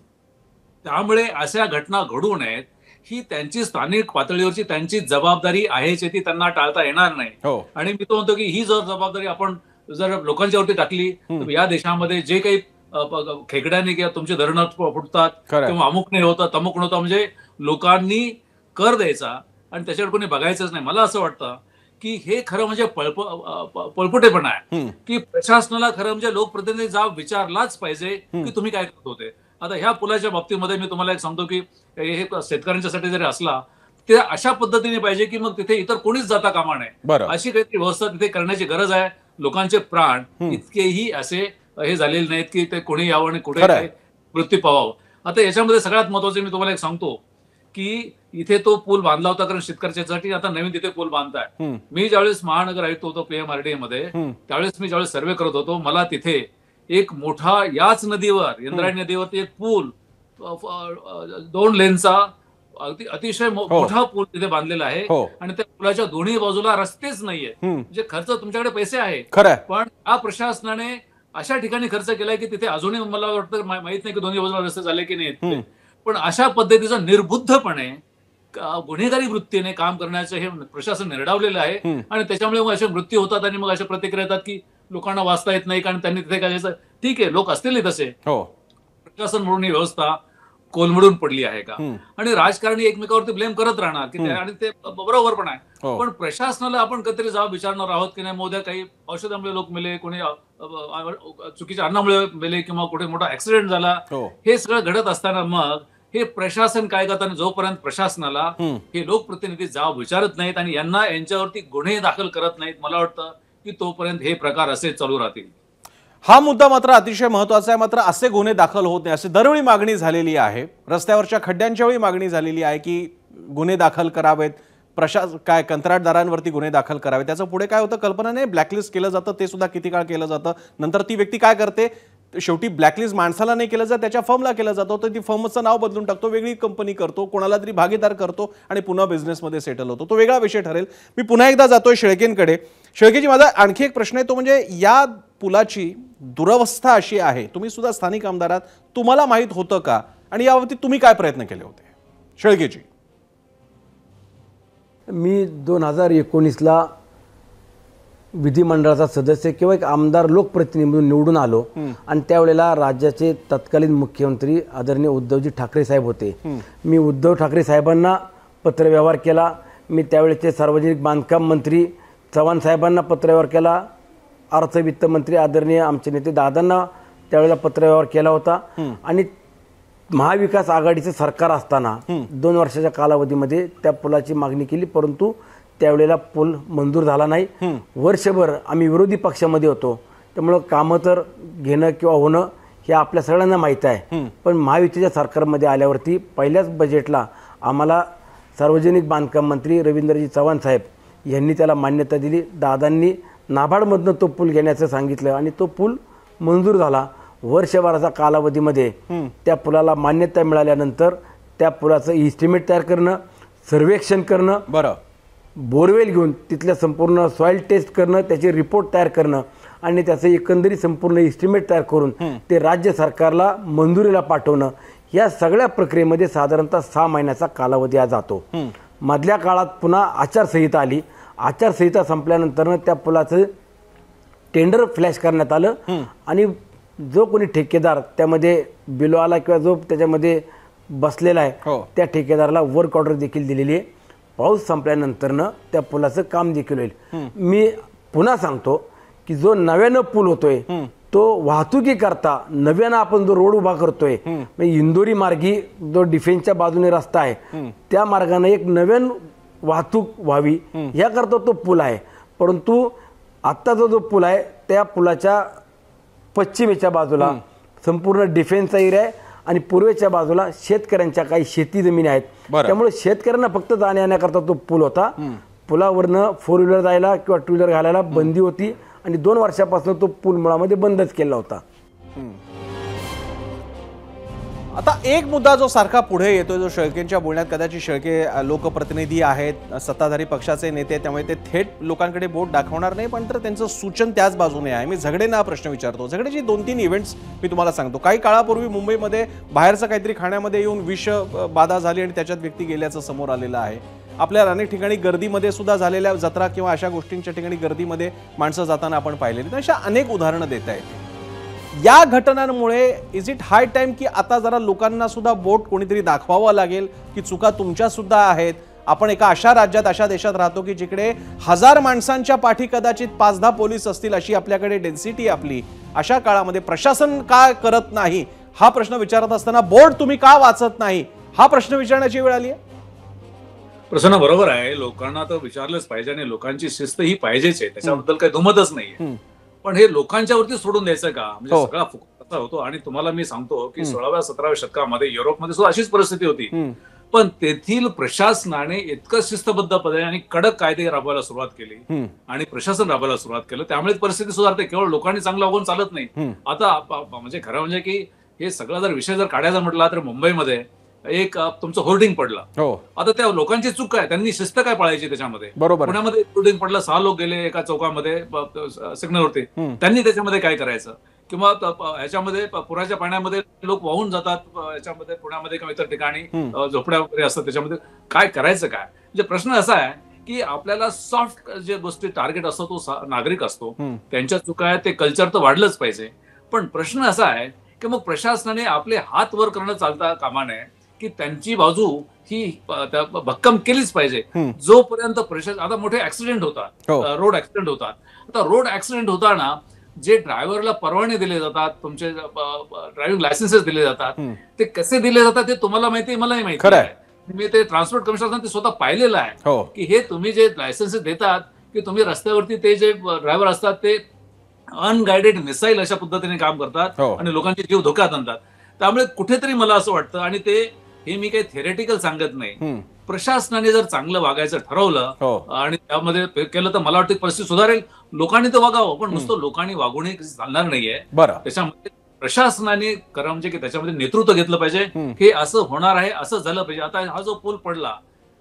[SPEAKER 10] त्यामुळे अशा घटना घडू नयेत ही त्यांची स्थानिक पातळीवरची त्यांची जबाबदारी आहे, ती त्यांना टाळता येणार नाही. आणि मी तो म्हणतो की ही जर जबाबदारी आपण जर लोकांच्यावरती टाकली तर या देशामध्ये जे काही खेकड्याने किंवा तुमचे धरणं फुटतात किंवा अमुक नाही होतं तमुक नव्हतं, म्हणजे लोकांनी कर द्यायचा आणि त्याच्यावर कोणी बघायचंच नाही. मला असं वाटतं की हे खरं म्हणजे पळपुटेपणा आहे की प्रशासनाला खरं म्हणजे लोकप्रतिनिधी जाब विचारलाच पाहिजे की तुम्ही काय करत होते. आता ह्या पुलाच्या बाबतीमध्ये मी तुम्हाला एक सांगतो की हे शेतकऱ्यांच्यासाठी जरी असला ते अशा पद्धतीने पाहिजे की मग तिथे इतर कोणीच जाता कामा नये, अशी काहीतरी व्यवस्था तिथे करण्याची गरज आहे. लोकांचे प्राण इतकेही असे हे झालेले नाहीत की ते कोणी यावं आणि कुठे मृत्यू पावावं. आता याच्यामध्ये सगळ्यात महत्वाचं मी तुम्हाला एक सांगतो की इथे तो पूल बांधला होता कारण शेतकऱ्याच्यासाठी, आता नवीन तिथे पूल बांधताय. मी ज्यावेळेस महानगर आयुक्त होतो PMRDA मध्ये, त्यावेळेस मी ज्यावेळेस सर्वे करत होतो, मला तिथे एक मोठा याच नदीवर इंद्रायणी नदीवरती एक पूल 2 लेनचा अतिशय मोठा पूल तिथे बांधलेला आहे आणि त्या पुलाच्या दोन्ही बाजूला रस्तेच नाहीये. म्हणजे खर्च तुमच्याकडे पैसे आहे, पण या प्रशासनाने अशा ठिकाणी खर्च केलाय की तिथे अजूनही मला वाटतं माहित नाही की दोन्ही बाजूला रस्ते झाले की नाही. पण अशा पद्धतीचा निर्बुद्धपणे गुन्हेगारी वृत्तीने काम करण्याचं हे प्रशासन निर्डावलेलं आहे आणि त्याच्यामुळे मग असे मृत्यू होतात आणि मग अशा प्रतिक्रिया येतात की लोकांना वाचता येत नाही कारण त्यांनी तिथे काय. ठीक आहे, लोक असतील तसे, प्रशासन म्हणून ही व्यवस्था कोलमडून पडली आहे का? आणि राजकारणी एकमेकावरती ब्लेम करत राहणार की आणि ते बरोबर पण आहे, पण प्रशासनाला आपण कधीतरी जाब विचारणार आहोत की नाही मोद्या काही औषधामुळे लोक मेले, कोणी चुकीच्या अन्नामुळे मेले किंवा कुठे मोठा ऍक्सिडेंट झाला, हे सगळं घडत असताना मग हे प्रशासन काय करताना जोपर्यंत प्रशासनाला हे लोकप्रतिनिधी जाब विचारत नाहीत आणि यांच्यावरती गुन्हे दाखल करत नाहीत, मला वाटतं की तोपर्यंत हे प्रकार असेच चालू राहतील.
[SPEAKER 1] हा मुद्दा मात्र अतिशय महत्वाचा आहे. मात्र असे गुन्हे दाखल होत नाही अशी दरवेळी मागणी झालेली आहे. रस्त्यावरच्या खड्ड्यांच्या वेळी मागणी झालेली आहे की गुन्हे दाखल करावेत, काय कंत्राटदारांवरती गुन्हे दाखल करावे. त्याचं पुढे काय होतं कल्पना नाही, ब्लॅकलिस्ट केलं जातं, ते सुद्धा किती काळ केलं जातं. नंतर ती व्यक्ती काय करते, शेवटी ब्लॅकलिस्ट माणसाला नाही केलं जात, त्याच्या फर्मला केलं जातं, तर ती फर्मचं नाव बदलून टाकतो, वेगळी कंपनी करतो, कोणाला तरी भागीदार करतो आणि पुन्हा बिझनेसमध्ये सेटल होतो. तो वेगळा विषय ठरेल. मी पुन्हा एकदा जातोय शेळकेंकडे. शेळकेजी, माझा आणखी एक प्रश्न आहे, तो म्हणजे या पुलाची दुरवस्था अशी आहे, तुम्ही सुद्धा स्थानिक आमदार आहात, तुम्हाला माहित होतं का आणि यावरती तुम्ही काय प्रयत्न केले होते? शेळकेजी.
[SPEAKER 9] मी 2019ला विधिमंडळाचा सदस्य किंवा एक आमदार लोकप्रतिनिधी म्हणून निवडून आलो आणि त्यावेळेला राज्याचे तत्कालीन मुख्यमंत्री आदरणीय उद्धवजी ठाकरे साहेब होते. मी उद्धव ठाकरे साहेबांना पत्रव्यवहार केला. मी त्यावेळेचे सार्वजनिक बांधकाम मंत्री चव्हाण साहेबांना पत्रव्यवहार केला. अर्थ वित्त मंत्री आदरणीय आमचे नेते दादांना त्यावेळेला पत्रव्यवहार केला होता. आणि महाविकास आघाडीचं सरकार असताना 2 वर्षाच्या कालावधीमध्ये त्या पुलाची मागणी केली, परंतु त्यावेळेला पूल मंजूर झाला नाही. वर्षभर आम्ही विरोधी पक्षामध्ये होतो, त्यामुळं कामं तर घेणं किंवा होणं हे आपल्या सगळ्यांना माहीत आहे. पण महायुतीच्या सरकारमध्ये आल्यावरती पहिल्याच बजेटला आम्हाला सार्वजनिक बांधकाम मंत्री रवींद्रजी चव्हाण साहेब यांनी त्याला मान्यता दिली. दादांनी नाबार्डमधनं तो पूल घेण्याचं सांगितलं आणि तो पूल मंजूर झाला. वर्षभराच्या कालावधीमध्ये त्या पुलाला मान्यता मिळाल्यानंतर त्या पुलाचं इस्टिमेट तयार करणं, सर्वेक्षण करणं,
[SPEAKER 1] बरं,
[SPEAKER 9] बोरवेल घेऊन तिथल्या संपूर्ण सॉइल टेस्ट करणं, त्याचे रिपोर्ट तयार करणं आणि त्याचं एकंदरीत संपूर्ण इस्टिमेट तयार करून ते राज्य सरकारला मंजुरीला पाठवणं, या सगळ्या प्रक्रियेमध्ये साधारणतः 6 महिन्याचा कालावधी जातो. मधल्या काळात पुन्हा आचारसंहिता आली. आचारसंहिता संपल्यानंतर त्या पुलाचं टेंडर फ्लॅश करण्यात आलं आणि जो कोणी ठेकेदार त्यामध्ये बिलो आला किंवा जो त्याच्यामध्ये बसलेला आहे त्या ठेकेदाराला वर्क ऑर्डर देखील दिलेली आहे. पाऊस संपल्यानंतरनं त्या पुलाचं काम देखील होईल. मी पुन्हा सांगतो की जो नव्यानं पूल होतोय तो वाहतुकीकरता नव्यानं आपण जो रोड उभा करतोय, म्हणजे इंदोरी मार्गी जो डिफेन्सच्या बाजूने रस्ता आहे त्या मार्गाने एक नवीन वाहतूक व्हावी याकरता तो पूल आहे. परंतु आत्ताचा जो पूल आहे त्या पुलाच्या पश्चिमेच्या बाजूला संपूर्ण डिफेन्सचा एरिया आहे आणि पूर्वेच्या बाजूला शेतकऱ्यांच्या काही शेती जमिनी आहेत. त्यामुळे शेतकऱ्यांना फक्त जाण्या येण्याकरता तो पूल होता. पुलावरनं 4 व्हीलर जायला किंवा 2 व्हीलर घालायला बंदी होती आणि 2 वर्षापासून तो पूल मुळामध्ये बंदच केला होता.
[SPEAKER 1] आता एक मुद्दा जो सारखा पुढे येतोय, जो शेळकेंच्या बोलण्यात, कदाचित शेळके लोकप्रतिनिधी आहेत, सत्ताधारी पक्षाचे नेते, त्यामुळे ते थेट लोकांकडे बोट दाखवणार नाही, पण तर त्यांचं सूचन त्याच बाजूने आहे. मी झगडेंना हा प्रश्न विचारतो. झगडेची 2-3 इव्हेंट्स मी तुम्हाला सांगतो. काही काळापूर्वी मुंबईमध्ये बाहेरचं काहीतरी खाण्यामध्ये येऊन विष बाधा झाली आणि त्याच्यात व्यक्ती गेल्याचं समोर आलेलं आहे. आपल्याला अनेक ठिकाणी गर्दीमध्ये सुद्धा झालेल्या जत्रा किंवा अशा गोष्टींच्या ठिकाणी गर्दीमध्ये माणसं जाताना आपण पाहिलेली, अशा अनेक उदाहरणं देता येतील. या घटनांमुळे इज इट हाय टाइम की आता जरा लोकांना सुद्धा बोट कोणीतरी दाखवावं लागेल की चुका तुमच्या सुद्धा आहेत? आपण एका अशा राज्यात, अशा देशात राहतो की जिकडे 1000 माणसांच्या पाठी कदाचित 5-10 पोलीस असतील, अशी आपल्याकडे डेन्सिटी आपली. अशा काळामध्ये प्रशासन का करत नाही हा प्रश्न विचारत असताना बोर्ड तुम्ही का वाचत नाही हा प्रश्न विचारण्याची वेळ आली आहे.
[SPEAKER 10] प्रसन्न बरोबर आहे, लोकांना तर विचारलंच पाहिजे आणि लोकांची शिस्त ही पाहिजेच आहे, त्याच्याबद्दल काही दुमतच नाहीये. पण हे लोकांच्यावरती सोडून द्यायचं का? म्हणजे सगळा फुकटा होतो. आणि तुम्हाला मी सांगतो की 16व्या-17व्या शतकामध्ये युरोपमध्ये सुद्धा अशीच परिस्थिती होती. पण तेथील प्रशासनाने इतकं शिस्तबद्धपणे आणि कडक कायदे राबवायला सुरुवात केली आणि प्रशासन राबवायला सुरुवात केलं, त्यामुळे परिस्थिती सुधारते. केवळ लोकांनी चांगलं वागून चालत नाही. आता म्हणजे खरं म्हणजे की हे सगळा जर विषय जर काढायचा म्हटला तर मुंबईमध्ये एक तुमचं होर्डिंग पडलं. आता त्या लोकांची चूक काय, त्यांनी शिस्त काय पाळायची त्याच्यामध्ये? पुण्यामध्ये होर्डिंग पडलं, 6 लोक गेले एका चौकामध्ये सिग्नलवरती, त्यांनी त्याच्यामध्ये काय करायचं? किंवा ह्याच्यामध्ये पुराच्या पाण्यामध्ये लोक वाहून जातात, याच्यामध्ये पुण्यामध्ये किंवा इतर ठिकाणी झोपड्या वगैरे असतात, त्याच्यामध्ये काय करायचं काय? म्हणजे प्रश्न असा आहे की आपल्याला सॉफ्ट जे गोष्टी टार्गेट असतो तो नागरिक असतो, त्यांच्या चुका आहेत, ते कल्चर तर वाढलंच पाहिजे. पण प्रश्न असा आहे की मग प्रशासनाने आपले हात वर करणं चालता कामा नये की त्यांची बाजू ही भक्कम केलीच पाहिजे. जोपर्यंत प्रशासन, आता मोठे ऍक्सिडेंट होतात, रोड ऍक्सिडेंट होतात. आता रोड ऍक्सिडेंट होताना जे ड्रायव्हरला परवाने दिले जातात, तुमचे ड्रायव्हिंग लायसन्सेस दिले जातात, ते कसे दिले जातात ते तुम्हाला माहिती आहे, मलाही माहिती आहे. मी ते ट्रान्सपोर्ट कमिशनर ते स्वतः पाहिलेलं आहे की हे तुम्ही जे लायसन्सेस देतात की तुम्ही रस्त्यावरती ते जे ड्रायव्हर असतात ते अनगाइडेड मिसाईल अशा पद्धतीने काम करतात आणि लोकांचे जीव धोक्यात आणतात. त्यामुळे कुठेतरी मला असं वाटतं, आणि ते हे मी काही थेरेटिकल सांगत नाही, प्रशासनाने जर चांगलं वागायचं ठरवलं आणि त्यामध्ये केलं तर मला वाटतं परिस्थिती सुधारेल. लोकांनी तर वागावं, पण नुसतं लोकांनी वागून चालणार नाहीये. त्याच्यामध्ये प्रशासनाने खरं म्हणजे की त्याच्यामध्ये नेतृत्व घेतलं पाहिजे. हे असं होणार आहे, असं झालं पाहिजे. आता हा जो पूल पडला,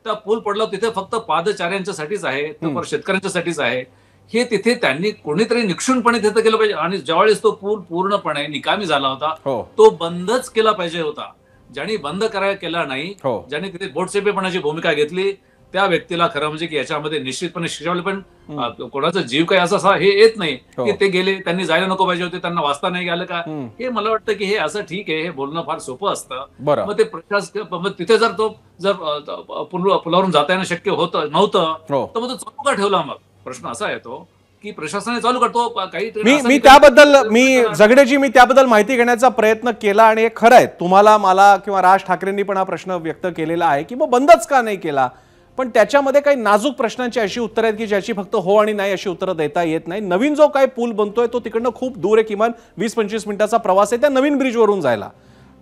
[SPEAKER 10] त्या पूल पडला तिथे फक्त पादचाऱ्यांच्यासाठीच आहे, शेतकऱ्यांच्यासाठीच आहे. हे तिथे त्यांनी कोणीतरी निक्षुणपणे तिथे केलं पाहिजे. आणि ज्यावेळेस तो पूल पूर्णपणे निकामी झाला होता तो बंदच केला पाहिजे होता. ज्यांनी बंद केला नाही, ज्यांनी तिथे बोटसेपेपणाची भूमिका घेतली, त्या व्यक्तीला खरं म्हणजे की याच्यामध्ये निश्चितपणे शिक्षावले. पण कोणाचा जीव काही असा हे येत नाही की ते गेले, त्यांनी जायला नको पाहिजे होते, त्यांना वाचता नाही आलं का. हे मला वाटतं की हे असं ठीक आहे, हे बोलणं फार सोपं असतं. मग ते प्रशासन तिथे जर पुलावरून जाता येणं शक्य होतं नव्हतं तर मग तो चालू का ठेवला. मग प्रश्न असा येतो की प्रशासनाने चालू करतो काही.
[SPEAKER 1] मी त्याबद्दल माहिती घेण्याचा प्रयत्न केला आणि हे खरं आहे, तुम्हाला मला किंवा राज ठाकरेंनी पण हा प्रश्न व्यक्त केलेला आहे की मग बंदच का नाही केला. पण त्याच्यामध्ये काही नाजूक प्रश्नांची अशी उत्तरं आहेत की ज्याची फक्त हो आणि नाही अशी उत्तरं देता येत नाही. नवीन जो काही पूल बनतोय तो तिकडनं खूप दूर आहे, किमान 20-25 मिनिटाचा प्रवास आहे त्या नवीन ब्रिजवरून जायला.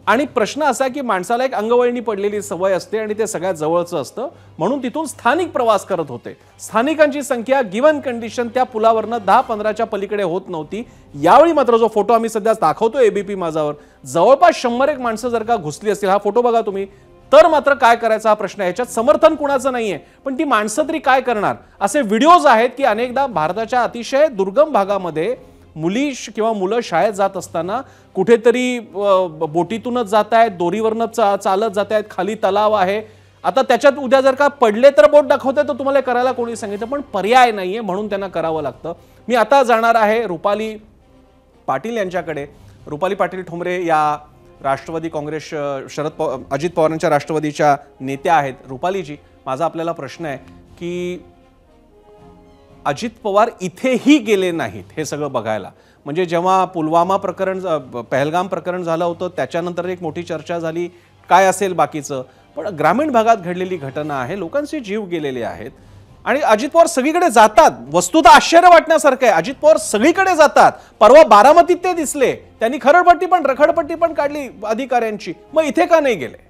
[SPEAKER 1] आणि प्रश्न असा की माणसाला एक अंगवळणी पडलेली सवय असते आणि ते सगळ्यात जवळचं असतं, म्हणून तिथून स्थानिक प्रवास करत होते. स्थानिकांची संख्या गिव्हन कंडिशन त्या पुलावरनं 10-15च्या पलीकडे होत नव्हती. यावेळी मात्र जो फोटो आम्ही सध्या दाखवतोय एबीपी माझावर, जवळपास 100 माणसं जर का घुसली असतील, हा फोटो बघा तुम्ही, तर मात्र काय करायचा हा प्रश्न आहे. याच्यात समर्थन कुणाचं नाहीये, पण ती माणसं तरी काय करणार. असे व्हिडिओज आहेत की अनेकदा भारताच्या अतिशय दुर्गम भागामध्ये मुली किंवा मुलं शाळेत जात असताना कुठेतरी बोटीतूनच जात आहेत, दोरीवरनं चालत जात आहेत, खाली तलाव आहे. आता त्याच्यात उद्या जर का पडले तर बोट दाखवते, तर तुम्हाला करायला कोणी सांगितलं, पण पर्याय नाहीये म्हणून त्यांना करावं लागतं. मी आता जाणार आहे रुपाली पाटील यांच्याकडे. रुपाली पाटील ठोंबरे या राष्ट्रवादी काँग्रेस अजित पवारांच्या राष्ट्रवादीच्या नेत्या आहेत. रुपालीजी, माझा आपल्याला प्रश्न आहे की अजित पवार इथेही गेले नाहीत हे सगळं बघायला. म्हणजे जेव्हा पुलवामा प्रकरण, पहलगाम प्रकरण झालं होतं त्याच्यानंतर एक मोठी चर्चा झाली, काय असेल बाकीचं. पण ग्रामीण भागात घडलेली घटना आहे, लोकांचे जीव गेलेले आहेत आणि अजित पवार सगळीकडे जातात. वस्तुतः आश्चर्य वाटण्यासारखं आहे, अजित पवार सगळीकडे जातात. परवा बारामतीत ते दिसले, त्यांनी रखडपट्टी पण काढली अधिकाऱ्यांची, मग इथे का नाही गेले.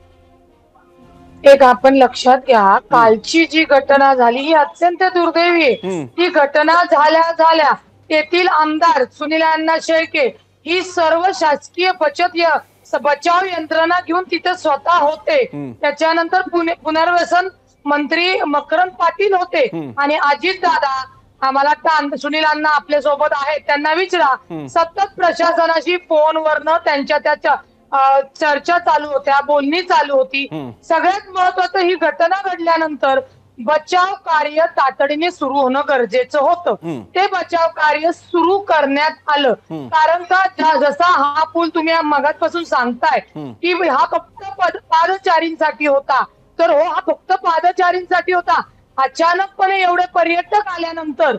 [SPEAKER 11] एक आपण लक्षात घ्या, कालची जी घटना झाली ही अत्यंत दुर्दैवी आहे. ती घटना झाल्या तेथील आमदार सुनील अण्णा शेळके ही सर्व शासकीय बचाव यंत्रणा घेऊन तिथे स्वतः होते. त्याच्यानंतर पुनर्वसन मंत्री मकरंद पाटील होते आणि अजित दादा, आम्हाला सुनील अण्णा आपल्या सोबत आहेत, त्यांना विचारा, सतत प्रशासनाशी फोनवरनं त्यांच्या चर्चा चालू होत्या, बोलणी चालू होती. सगळ्यात महत्वाचं, ही घटना घडल्यानंतर बचाव कार्य तातडीने सुरू होणं गरजेचं होतं. ते बचाव कार्य सुरू करण्यात आलं. कारण का जसा हा पूल तुम्ही मगाचपासून सांगताय की हा फक्त पादचारींसाठी होता, तर हो, हा फक्त पादचारींसाठी होता. अचानकपणे एवढे पर्यटक आल्यानंतर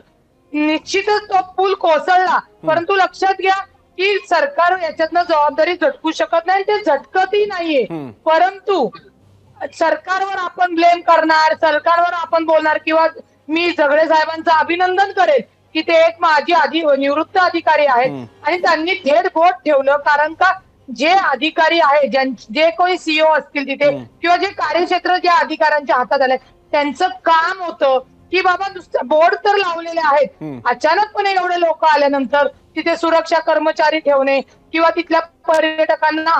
[SPEAKER 11] निश्चितच तो पूल कोसळला. परंतु लक्षात घ्या की सरकार याच्यातनं जबाबदारी झटकू शकत नाही, ते झटकतही नाहीये. परंतु सरकारवर आपण ब्लेम करणार, सरकारवर आपण बोलणार, किंवा मी झगडे साहेबांचं अभिनंदन करेल की ते एक माझी निवृत्त अधिकारी आहेत आणि त्यांनी थेट बोट ठेवलं. कारण का जे अधिकारी आहेत, जे कोणी सीईओ असतील तिथे किंवा जे कार्यक्षेत्र ज्या अधिकाऱ्यांच्या हातात आलंय, त्यांचं काम होतं की बाबा नुसतं बोर्ड तर लावलेले आहेत, अचानकपणे एवढे लोक आल्यानंतर तिथे सुरक्षा कर्मचारी ठेवणे किंवा तिथल्या पर्यटकांना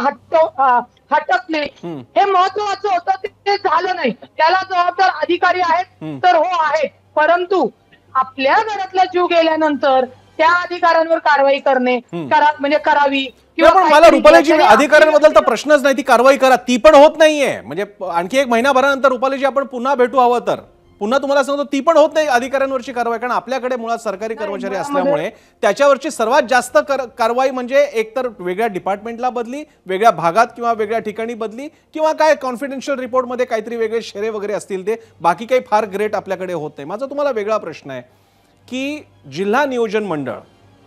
[SPEAKER 11] हटकणे हे महत्वाचं होतं. ते झालं नाही. त्याला जबाबदार अधिकारी आहेत तर हो आहेत, परंतु आपल्या घरातला जीव गेल्यानंतर त्या अधिकाऱ्यांवर कारवाई करणे म्हणजे करावी.
[SPEAKER 1] पण मला रुपालीजी, अधिकाऱ्यांबद्दल तर प्रश्नच नाही, ती कारवाई करा, ती पण होत नाहीये. म्हणजे आणखी एक महिनाभरानंतर रुपालीजी आपण पुन्हा भेटू हवं तर, पुन्हा तुम्हाला सांगतो ती पण होत नाही अधिकाऱ्यांवरची कारवाई. कारण आपल्याकडे मुळात सरकारी कर्मचारी असल्यामुळे त्याच्यावरची सर्वात जास्त कारवाई म्हणजे एकतर वेगळ्या डिपार्टमेंटला बदली, वेगळ्या भागात किंवा वेगळ्या ठिकाणी बदली, किंवा काय कॉन्फिडेन्शियल रिपोर्टमध्ये काहीतरी वेगळे शेरे वगैरे असतील ते. बाकी काही फार ग्रेट आपल्याकडे होत नाही. माझा तुम्हाला वेगळा प्रश्न आहे की जिल्हा नियोजन मंडळ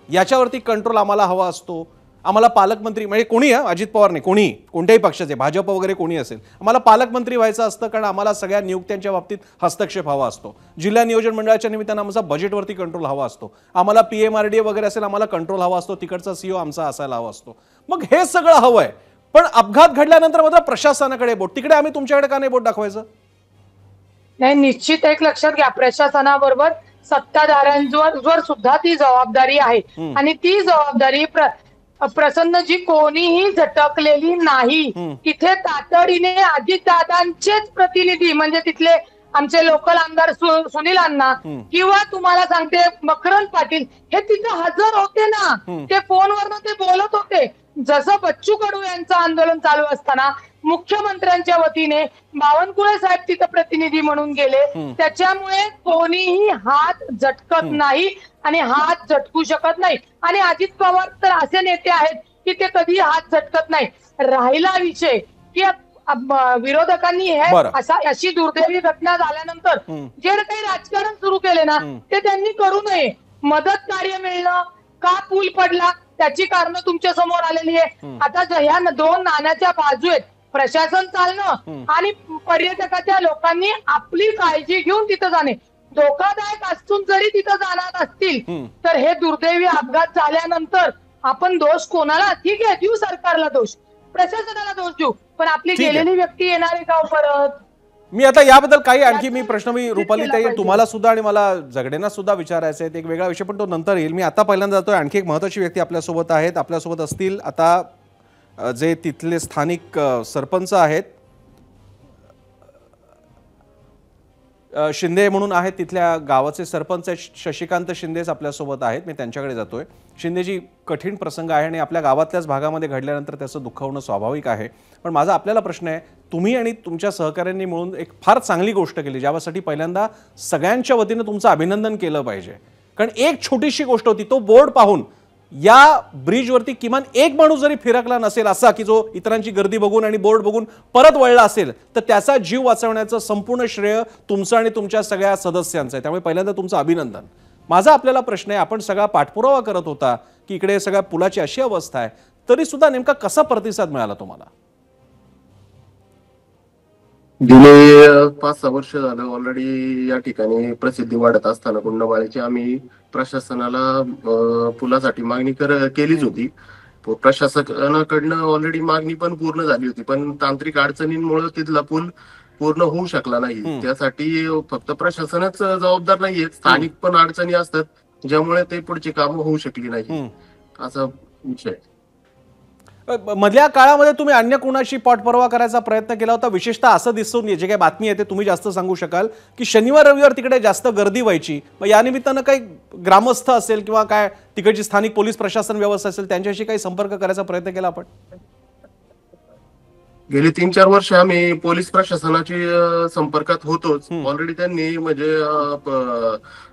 [SPEAKER 1] याच्यावरती कंट्रोल आम्हाला हवा असतो. आम्हाला पालकमंत्री म्हणजे कोणी अजित पवार नाही, कोणी कोणत्याही पक्षाचे, भाजप वगैरे कोणी असेल, आम्हाला पालकमंत्री व्हायचं असतं कारण आम्हाला सगळ्या नियुक्त्यांच्या बाबतीत हस्तक्षेप हवा असतो. जिल्हा नियोजन मंडळाच्या निमित्तानं आमचा बजेटवरती कंट्रोल हवा असतो. आम्हाला PMRDA वगैरे असेल, आम्हाला कंट्रोल हवा असतो. तिकडचा CEO आमचा असायला हवा असतो. मग हे सगळं हवं आहे, पण अपघात घडल्यानंतर मात्र प्रशासनाकडे बोट, तिकडे आम्ही तुमच्याकडे का नाही बोट दाखवायचं?
[SPEAKER 11] नाही, निश्चित एक लक्षात घ्या, प्रशासनाबरोबर सत्ताधाऱ्यांवर सुद्धा ती जबाबदारी आहे आणि ती जबाबदारी प्रसन्नजी कोणीही झटकलेली नाही. तिथे तातडीने अजितदादांचेच प्रतिनिधी म्हणजे तिथले आमचे लोकल आमदार सुनील अण्णा किंवा तुम्हाला सांगते मकरंद पाटील हे तिथे हजर होते ना. ते फोनवरनं ते बोलत होते. जसं बच्चू कडू यांचं आंदोलन चालू असताना मुख्यमंत्र्यांच्या वतीने बावनकुळे साहेब तिथं प्रतिनिधी म्हणून गेले. त्याच्यामुळे कोणीही हात झटकत नाही आणि हात झटकू शकत नाही. आणि अजित पवार तर असे नेते आहेत की ते कधी हात झटकत नाही. राहिला विषय की विरोधकांनी अशी दुर्दैवी घटना झाल्यानंतर जे काही राजकारण सुरू केले ना ते त्यांनी करू नये. मदत कार्य मिळणं, का पूल पडला त्याची कारणं तुमच्या समोर आलेली आहे. आता ह्या दोन नाण्याच्या बाजू आहेत, प्रशासन चालणं आणि पर्यटकाच्या लोकांनी आपली काळजी घेऊन तिथं जाणे. धोकादायक असून जरी तिथं जाणार असतील तर हे दुर्दैवी अपघात झाल्यानंतर आपण दोष कोणाला, ठीक आहे देऊ सरकारला दोष, प्रशासनाला दोष देऊ, पण आपली गेलेली व्यक्ती येणार आहे का परत?
[SPEAKER 1] मी आता याबद्दल काही आणखी प्रश्न मी रुपालीताई तुम्हाला सुद्धा आणि मला जगडेंना सुद्धा विचारायचे आहेत. एक वेगळा विषय पण तो नंतर येईल. मी आता पहिल्यांदा जातोय, आणखी एक महत्त्वाची व्यक्ती आपल्यासोबत आहेत, आपल्यासोबत असतील आता जे तिथले स्थानिक सरपंच आहेत, शिंदे म्हणून आहेत, तिथल्या गावाचे सरपंच शशिकांत शिंदेच आपल्यासोबत आहेत. मी त्यांच्याकडे जातोय. शिंदेजी, कठीण प्रसंग आहे आणि आपल्या गावातल्याच भागामध्ये घडल्यानंतर त्याचं दुःख होणं स्वाभाविक आहे. पण माझा आपल्याला प्रश्न आहे, तुम्ही आणि तुमच्या सहकाऱ्यांनी मिळून एक फार चांगली गोष्ट केली, ज्यासाठी पहिल्यांदा सगळ्यांच्या वतीनं तुमचं अभिनंदन केलं पाहिजे. कारण एक छोटीशी गोष्ट होती, तो बोर्ड पाहून या ब्रिजवरती किमान एक माणूस जरी फिरकला नसेल असा की जो इतरांची गर्दी बघून आणि बोर्ड बघून परत वळला असेल तर त्याचा जीव वाचवण्याचं संपूर्ण श्रेय तुमचं आणि तुमच्या सगळ्या सदस्यांचं आहे. त्यामुळे पहिल्यांदा तुमचं अभिनंदन. माझा आपल्याला प्रश्न आहे, आपण सगळा पाठपुरावा करत होता की इकडे सगळ्या पुलाची अशी अवस्था आहे, तरी सुद्धा नेमका कसा प्रतिसाद मिळाला तुम्हाला?
[SPEAKER 5] गेले 5-6 वर्ष झालं ऑलरेडी या ठिकाणी प्रसिद्धी वाढत असताना कुंडमाळ्याची आम्ही प्रशासनाला पुलासाठी मागणी केलीच होती. प्रशासनाकडनं ऑलरेडी मागणी पण पूर्ण झाली होती, पण तांत्रिक अडचणींमुळे तिथला पूल पूर्ण होऊ शकला नाही. त्यासाठी फक्त प्रशासनच जबाबदार नाहीये, स्थानिक पण अडचणी असतात ज्यामुळे ते पुढची कामं होऊ शकली नाही, असा विषय.
[SPEAKER 1] मधल्या काळामध्ये तुम्ही अन्य कोणाशी पाठपुरावा करायचा प्रयत्न केला होता? विशेषतः असं दिसून जे काही बातमी येते तुम्ही जास्त सांगू शकाल की शनिवार रविवार तिकडे जास्त गर्दी व्हायची, मग या निमित्तानं काही ग्रामस्थ असेल किंवा काय तिकडची स्थानिक पोलीस प्रशासन व्यवस्था असेल त्यांच्याशी काही संपर्क करायचा प्रयत्न केला आपण?
[SPEAKER 5] गेली 3-4 वर्ष आम्ही पोलीस प्रशासनाची संपर्कात होतोच. ऑलरेडी त्यांनी म्हणजे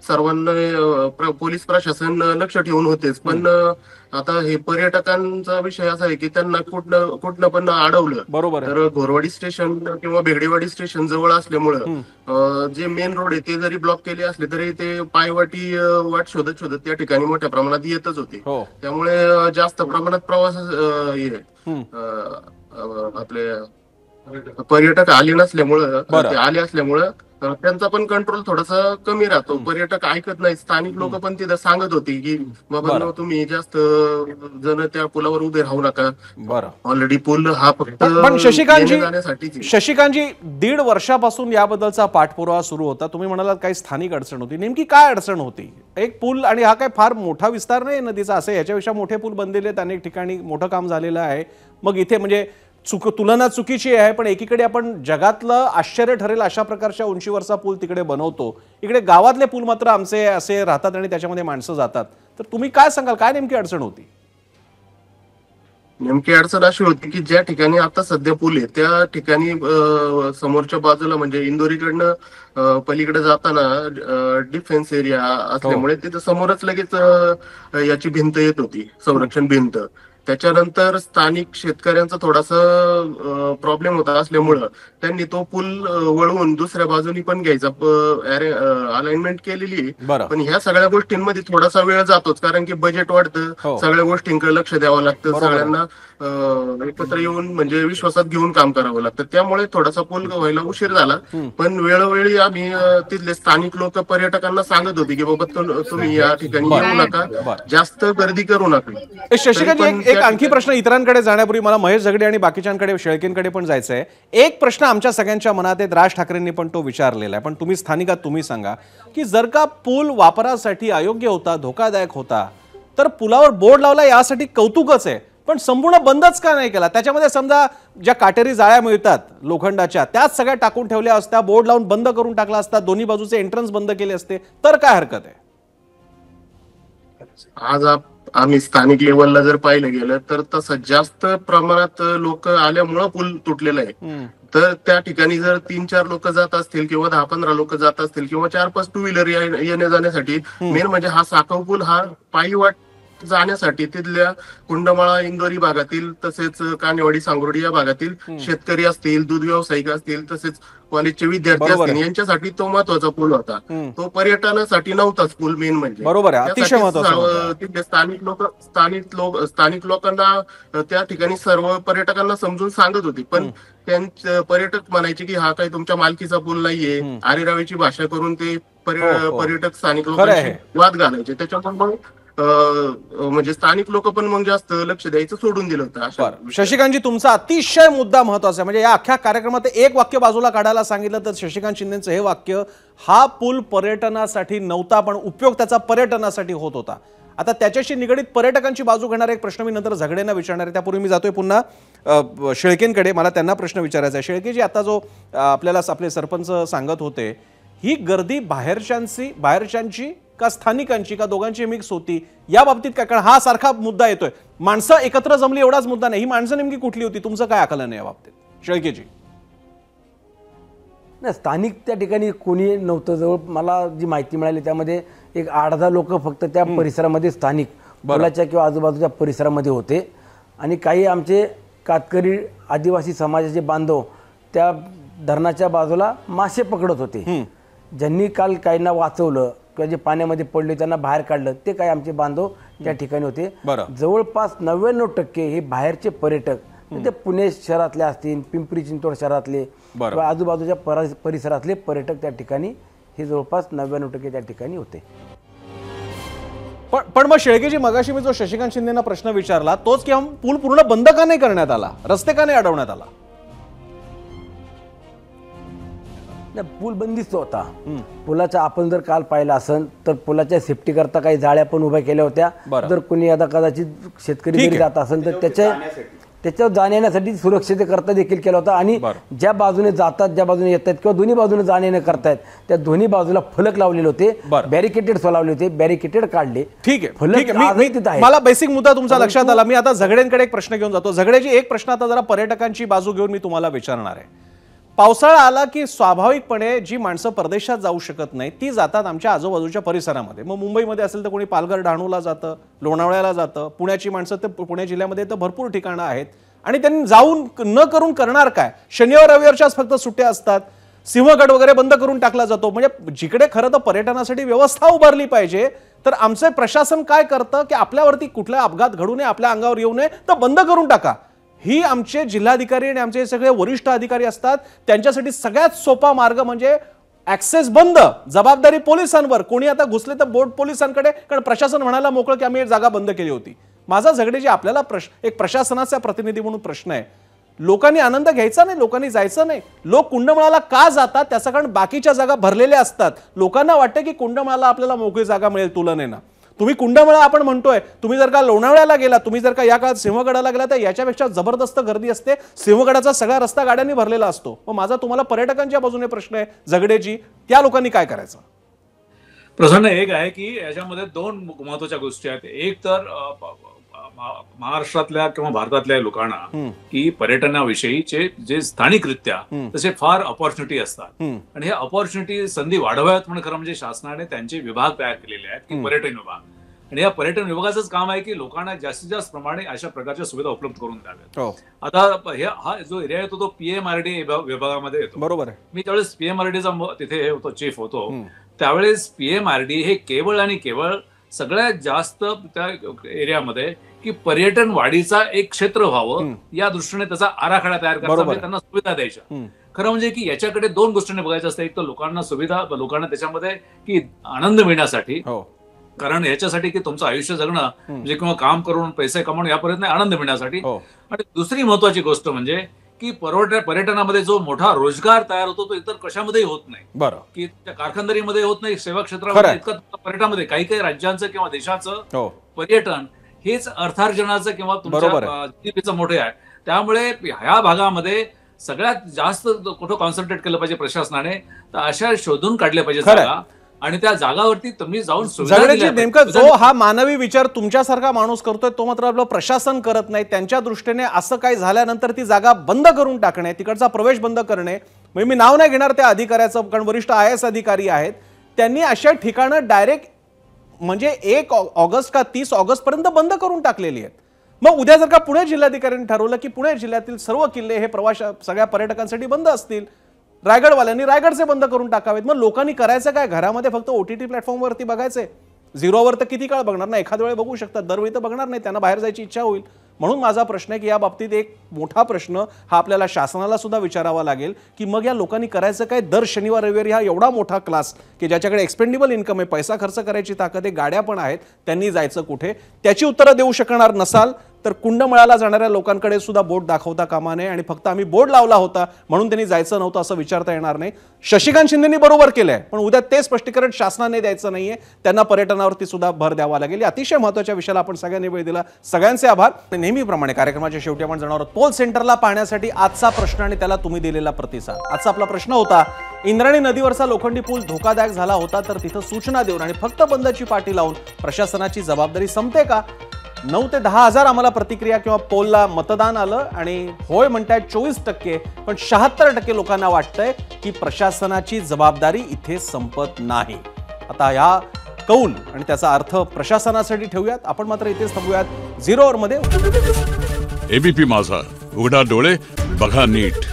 [SPEAKER 5] सर्वांना पोलीस प्रशासन लक्ष ठेवून होतेच, पण आता हे पर्यटकांचा विषय असा आहे की त्यांना कुठनं पण अडवलं,
[SPEAKER 1] बरोबर,
[SPEAKER 5] तर घोरवाडी स्टेशन किंवा भेगडेवाडी स्टेशन जवळ असल्यामुळं जे मेन रोड आहे ते जरी ब्लॉक केले असले तरी ते पायवाटी वाट शोधत शोधत त्या ठिकाणी मोठ्या प्रमाणात येतच होते. त्यामुळे जास्त प्रमाणात प्रवास आपले पर्यटक आले नसल्यामुळं आले असल्यामुळं त्यांचा पण कंट्रोल थोडासा कमी राहतो. पर्यटक ऐकत नाही. स्थानिक लोक पण तिथं सांगत होती की बाबा तुम्ही जास्त जण त्या पुलावर उभे राहू नका. ऑलरेडी पूल हा फक्त
[SPEAKER 1] शशिकांतजी 1.5 वर्षापासून याबद्दलचा पाठपुरावा सुरू होता. तुम्ही म्हणालात काही स्थानिक अडचण होती, नेमकी काय अडचण होती? एक पूल आणि हा काय फार मोठा विस्तार नाही नदीचा, असे याच्यापेक्षा मोठे पूल बनलेले आहेत, अनेक ठिकाणी मोठं काम झालेलं आहे. मग इथे म्हणजे तुलना चुकीची आहे, पण एकीकडे आपण जगातलं आश्चर्य ठरेल अशा प्रकारच्या उंचीवरचा पूल तिकडे बनवतो, इकडे गावातले पूल मात्र आमचे असे राहतात आणि त्याच्यामध्ये माणसं जातात. तर तुम्ही काय सांगाल, काय नेमकी अडचण होती?
[SPEAKER 5] नेमकी अडचण अशी होती की ज्या ठिकाणी आता सध्या पूल आहे त्या ठिकाणी समोरच्या बाजूला म्हणजे इंदोरीकडनं पलीकडे जाताना डिफेन्स एरिया असल्यामुळे तिथं समोरच लगेच याची भिंत येत होती, संरक्षण भिंत. त्याच्यानंतर स्थानिक शेतकऱ्यांचा थोडासा प्रॉब्लेम होता असल्यामुळं त्यांनी तो पूल वळवून दुसऱ्या बाजूनी पण घ्यायचा अलाइनमेंट केलेली आहे. पण ह्या सगळ्या गोष्टींमध्ये थोडासा वेळ जातोच, कारण की बजेट वाढतं, सगळ्या गोष्टींकडे लक्ष द्यावं लागतं, सगळ्यांना एकत्र येऊन म्हणजे विश्वासात घेऊन काम करावं लागतं. त्यामुळे थोडासा पूल व्हायला उशीर झाला. पण वेळोवेळी आम्ही तिथले स्थानिक लोक पर्यटकांना सांगत होते की बाबा तुम्ही या ठिकाणी येऊ नका, जास्त गर्दी करू नका.
[SPEAKER 1] शशिकांत, एक आणखी प्रश्न इतरांकडे जाण्यापूर्वी मला महेश झगडे आणि बाकीच्यांकडे, शेळकेंकडे पण जायचं आहे. एक प्रश्न आमच्या सगळ्यांच्या मनात आहे, राज ठाकरेंनी पण तो विचारलेला आहे, पण तुम्ही स्थानिक आहात, तुम्ही सांगा की जर का पूल वापरासाठी अयोग्य होता, धोकादायक होता, तर पुलावर बोर्ड लावला यासाठी कौतुकच आहे, पण संपूर्ण बंदच का नाही केला? त्याच्यामध्ये समजा ज्या काटेरी जाळ्या मिळतात लोखंडाच्या, त्याच सगळ्या टाकून ठेवल्या असत्या, बोर्ड लावून बंद करून टाकला असता, दोन्ही बाजूचे एंट्रन्स बंद केले असते, तर काय हरकत आहे?
[SPEAKER 5] आज आम्ही स्थानिक लेवलला जर पाहिलं गेलं तर तसं जास्त प्रमाणात लोक आल्यामुळं पूल तुटलेला आहे. तर त्या ठिकाणी जर 3-4 लोक जात असतील किंवा 10-15 लोक जात असतील किंवा 4-5 टू व्हीलर येण्या जाण्यासाठी, मेन म्हणजे हा साखव पूल हा पायी वाट जाण्यासाठी तिथल्या कुंडमाळा इंदोरी भागातील तसेच कानेवाडी सांगरोडी या भागातील शेतकरी असतील, दूध व्यावसायिक असतील, तसेच कॉलेजचे विद्यार्थी असतील, यांच्यासाठी तो महत्वाचा पूल होता. तो पर्यटनासाठी नव्हताच पूल मेन म्हणजे.
[SPEAKER 1] बरोबर आहे, अतिशय महत्त्वाचा.
[SPEAKER 5] तिथले स्थानिक लोकांना त्या ठिकाणी सर्व पर्यटकांना समजून सांगत होते, पण त्यांचे पर्यटक म्हणायचे की हा काही तुमच्या मालकीचा पूल नाहीये, आरेरावीची भाषा करून ते पर्यटक स्थानिक लोकांशी वाद घालायचे. त्याच्यामुळे मग म्हणजे स्थानिक लोक पण मग जास्त लक्ष द्यायचं सोडून दिलं होतं.
[SPEAKER 1] शशिकांतजी, तुमचा अतिशय मुद्दा महत्वाचा आहे. म्हणजे या अख्ख्या कार्यक्रमात एक वाक्य बाजूला काढायला सांगितलं तर शशिकांत शिंदेचं हे वाक्य, हा पूल पर्यटनासाठी नव्हता पण उपयोग त्याचा पर्यटनासाठी होत होता. आता त्याच्याशी निगडीत पर्यटकांची बाजू घेणारा एक प्रश्न मी नंतर झगडेंना विचारणार आहे. त्यापूर्वी मी जातोय पुन्हा शेळकेंकडे. मला त्यांना प्रश्न विचारायचा आहे. शेळकेजी, आता जो आपल्याला आपले सरपंच सांगत होते, ही गर्दी बाहेरच्यांची का स्थानिकांची का दोघांची मिक्स होती, या बाबतीत काय? कारण हा सारखा मुद्दा येतोय, माणसं एकत्र जमली एवढाच मुद्दा नाही, ही माणसं नेमकी कुठली होती? तुमचं काय आकलन आहे या बाबतीत शेळकेजी?
[SPEAKER 9] नाही, स्थानिक त्या ठिकाणी कोणी नव्हतं. जवळ मला जी माहिती मिळाली त्यामध्ये एक 8-10 लोक फक्त त्या परिसरामध्ये स्थानिक पुलाच्या किंवा आजूबाजूच्या परिसरामध्ये होते, आणि काही आमचे कातकरी आदिवासी समाजाचे बांधव त्या धरणाच्या बाजूला मासे पकडत होते. ज्यांनी काल काहींना वाचवलं किंवा जे पाण्यामध्ये पडले त्यांना बाहेर काढलं, ते काही आमचे बांधव त्या ठिकाणी होते. जवळपास 99% हे बाहेरचे पर्यटक, ते पुणे शहरातले असतील, पिंपरी चिंचवड शहरातले किंवा आजूबाजूच्या परिसरातले पर्यटक त्या ठिकाणी, हे जवळपास 99% त्या ठिकाणी होते.
[SPEAKER 1] पण मग शेळकेजी, मगाशी मी जो शशिकांत शिंदेना प्रश्न विचारला तोच की पूल पूर्ण बंद का नाही करण्यात आला, रस्ते का नाही अडवण्यात आला?
[SPEAKER 9] पूल बंदिस्त होता. पुलाचा आपण जर काल पाहिला असेल तर पुलाच्या सेफ्टी करता काही जाळ्या पण उभ्या केल्या होत्या. जर कोणी आता कदाचित शेतकरी जरी जात असेल तर त्याच्यावर जाण्यासाठी सुरक्षितकरता देखील केला होता. आणि ज्या बाजूने जातात, ज्या बाजूने येतात किंवा दोन्ही बाजूने जाण्याने करतायत, त्या दोन्ही बाजूला फलक लावलेले होते, बॅरिकेटेड लावले होते, बॅरिकेटेड काढले.
[SPEAKER 1] ठीक आहे, मला बेसिक मुद्दा तुमचा लक्षात आला. मी आता झगडेंकडे एक प्रश्न घेऊन जातो. झगडेची एक प्रश्न आता जरा पर्यटकांची बाजू घेऊन मी तुम्हाला विचारणार आहे. पावसाळा आला की स्वाभाविकपणे जी माणसं परदेशात जाऊ शकत नाही ती जातात आमच्या आजूबाजूच्या परिसरामध्ये. मग मुंबईमध्ये असेल तर कोणी पालघर डहाणूला जातं, लोणावळ्याला जातं, पुण्याची माणसं तर पुणे जिल्ह्यामध्ये तर भरपूर ठिकाणं आहेत, आणि त्यांनी जाऊन न करून करणार काय? शनिवार रविवारच्याच फक्त सुट्ट्या असतात, सिंहगड वगैरे बंद करून टाकला जातो. म्हणजे जिकडे खरं तर पर्यटनासाठी व्यवस्था उभारली पाहिजे, तर आमचं प्रशासन काय करतं की आपल्यावरती कुठला अपघात घडू नये, आपल्या अंगावर येऊ नये, तर बंद करून टाका. ही आमचे जिल्हाधिकारी आणि आमचे सगळे वरिष्ठ अधिकारी असतात, त्यांच्यासाठी सगळ्यात सोपा मार्ग म्हणजे ऍक्सेस बंद, जबाबदारी पोलिसांवर. कोणी आता घुसले तर बोर्ड पोलिसांकडे, कारण प्रशासन म्हणायला मोकळं की आम्ही जागा बंद केली होती. माझा झगडेजी आपल्याला एक प्रशासनाचा प्रतिनिधी म्हणून प्रश्न आहे, लोकांनी आनंद घ्यायचा नाही, लोकांनी जायचं नाही. लोक कुंडमाळाला का जातात? त्याचं कारण बाकीच्या जागा भरलेल्या असतात. लोकांना वाटतं की कुंडमाळाला आपल्याला मोकळी जागा मिळेल तुलनेनं. तुम्ही कुंडमाळा आपण म्हणतोय, तुम्ही जर का लोणावळ्याला गेला, तुम्ही जर का या काळात सिंहगडाला गेला तर याच्यापेक्षा जबरदस्त गर्दी असते. सिंहगडाचा सगळा रस्ता गाड्यांनी भरलेला असतो. मग माझा तुम्हाला पर्यटकांच्या बाजूने प्रश्न आहे झगडेजी, त्या लोकांनी काय करायचं?
[SPEAKER 10] प्रसन्न एक आहे की याच्यामध्ये दोन महत्वाच्या गोष्टी आहेत. एक तर महाराष्ट्रातल्या किंवा भारतातल्या लोकांना की पर्यटनाविषयीचे जे स्थानिकरित्या तसे फार ऑपॉर्च्युनिटी असतात, आणि हे ऑपॉर्च्युनिटी संधी वाढवाव्यात म्हणून खरं म्हणजे शासनाने त्यांचे विभाग तयार केलेले आहेत की पर्यटन विभाग, आणि या पर्यटन विभागाचंच काम आहे की लोकांना जास्तीत जास्त प्रमाणे अशा प्रकारच्या सुविधा उपलब्ध करून द्याव्यात.
[SPEAKER 1] हो
[SPEAKER 10] आता हा जो एरिया येतो तो PMRD विभागामध्ये येतो.
[SPEAKER 1] बरोबर आहे.
[SPEAKER 10] मी त्यावेळेस PMRDचा तिथे हे होतो, चीफ होतो, त्यावेळेस PMRD हे केवळ आणि केवळ सगळ्यात जास्त त्या एरियामध्ये की पर्यटन वाढीचा एक क्षेत्र व्हावं या दृष्टीने त्याचा आराखडा तयार करायचा, म्हणजे त्यांना सुविधा द्यायच्या. खरं म्हणजे की याच्याकडे दोन गोष्टीने बघायचं असतं. एक तर लोकांना सुविधा, लोकांना त्याच्यामध्ये की आनंद मिळण्यासाठी, कारण याच्यासाठी की तुमचं आयुष्य जगणं म्हणजे किंवा काम करून पैसे कमावणं यापर्यंत नाही, आनंद मिळण्यासाठी. आणि दुसरी महत्वाची गोष्ट म्हणजे की पर्यटनामध्ये जो मोठा रोजगार तयार होतो तो इतर कशामध्येही होत नाही.
[SPEAKER 1] बरं,
[SPEAKER 10] की कारखानदारीमध्ये होत नाही, सेवा क्षेत्रामध्ये इतकं पर्यटनामध्ये काही काही राज्यांचं किंवा देशाचं पर्यटन हेच अर्थार्जनाचं किंवा तुमच्या GDPचं मोठे आहे. त्यामुळे ह्या भागामध्ये सगळ्यात जास्त कुठं कॉन्सन्ट्रेट केलं पाहिजे प्रशासनाने, तर अशा शोधून काढल्या पाहिजे जागा आणि त्या जागावरती तुम्ही जाऊन
[SPEAKER 1] जगण्याची. नेमकं जो हा मानवी विचार तुमच्यासारखा माणूस करतोय तो मात्र आपलं प्रशासन करत नाही. त्यांच्या दृष्टीने असं काही झाल्यानंतर ती जागा बंद करून टाकणे, तिकडचा प्रवेश बंद करणे. म्हणजे मी नाव नाही घेणार त्या अधिकाऱ्याचं, कारण वरिष्ठ IAS अधिकारी आहेत, त्यांनी अशा ठिकाणं डायरेक्ट म्हणजे 1 ऑगस्ट का 30 ऑगस्ट पर्यंत बंद करून टाकलेली आहेत. मग उद्या जर का पुणे जिल्हाधिकाऱ्यांनी ठरवलं की पुणे जिल्ह्यातील सर्व किल्ले हे सगळ्या पर्यटकांसाठी बंद असतील, रायगडवाल्यांनी रायगडचे बंद करून टाकावेत, मग लोकांनी करायचं काय? घरामध्ये फक्त OTT प्लॅटफॉर्मवरती बघायचे. झिरोवर तर किती काळ बघणार ना, एखाद्या वेळी बघू शकतात, दरवेळी तर बघणार नाही, त्यांना बाहेर जायची इच्छा होईल. म्हणून माझा प्रश्न आहे की या बाबतीत एक मोठा प्रश्न हा आपल्याला शासनाला सुद्धा विचारावा लागेल की मग या लोकांनी करायचं काय? दर शनिवार रविवारी हा एवढा मोठा क्लास की ज्याच्याकडे एक्सपेंडेबल इन्कम आहे, पैसा खर्च करायची ताकद आहे, गाड्या पण आहेत, त्यांनी जायचं कुठे? त्याची उत्तरं देऊ शकणार नसाल तर कुंडमळाला जाणाऱ्या लोकांकडे सुद्धा बोट दाखवता कामा नये. आणि फक्त आम्ही बोर्ड लावला होता म्हणून त्यांनी जायचं नव्हतं असं विचारता येणार नाही. शशिकांत शिंदेनी बरोबर केलंय, पण उद्या ते स्पष्टीकरण शासनाने द्यायचं नाहीये, त्यांना पर्यटनावरती सुद्धा भर द्यावा लागेल. अतिशय महत्त्वाच्या विषयाला आपण सगळ्यांनी वेळ दिला, सगळ्यांचे आभार. नेहमीप्रमाणे कार्यक्रमाच्या शेवटी आपण जाणार आहोत पोल सेंटरला पाहण्यासाठी आजचा प्रश्न आणि त्याला तुम्ही दिलेला प्रतिसाद. आजचा आपला प्रश्न होता, इंद्रायणी नदीवरचा लोखंडी पूल धोकादायक झाला होता तर तिथं सूचना देऊन आणि फक्त बंदची पाटी लावून प्रशासनाची जबाबदारी संपते का? 9 ते 10 हजार आम्हाला प्रतिक्रिया किंवा पोलला मतदान आलं आणि होय म्हणतायत 24%, पण 76% लोकांना वाटतंय की प्रशासनाची जबाबदारी इथे संपत नाही. आता या कौल आणि त्याचा अर्थ प्रशासनासाठी ठेवूयात, आपण मात्र इथेच थांबूयात. 0 ओव्हरमध्ये.
[SPEAKER 12] ABP माझा, उघडा डोळे बघा नीट.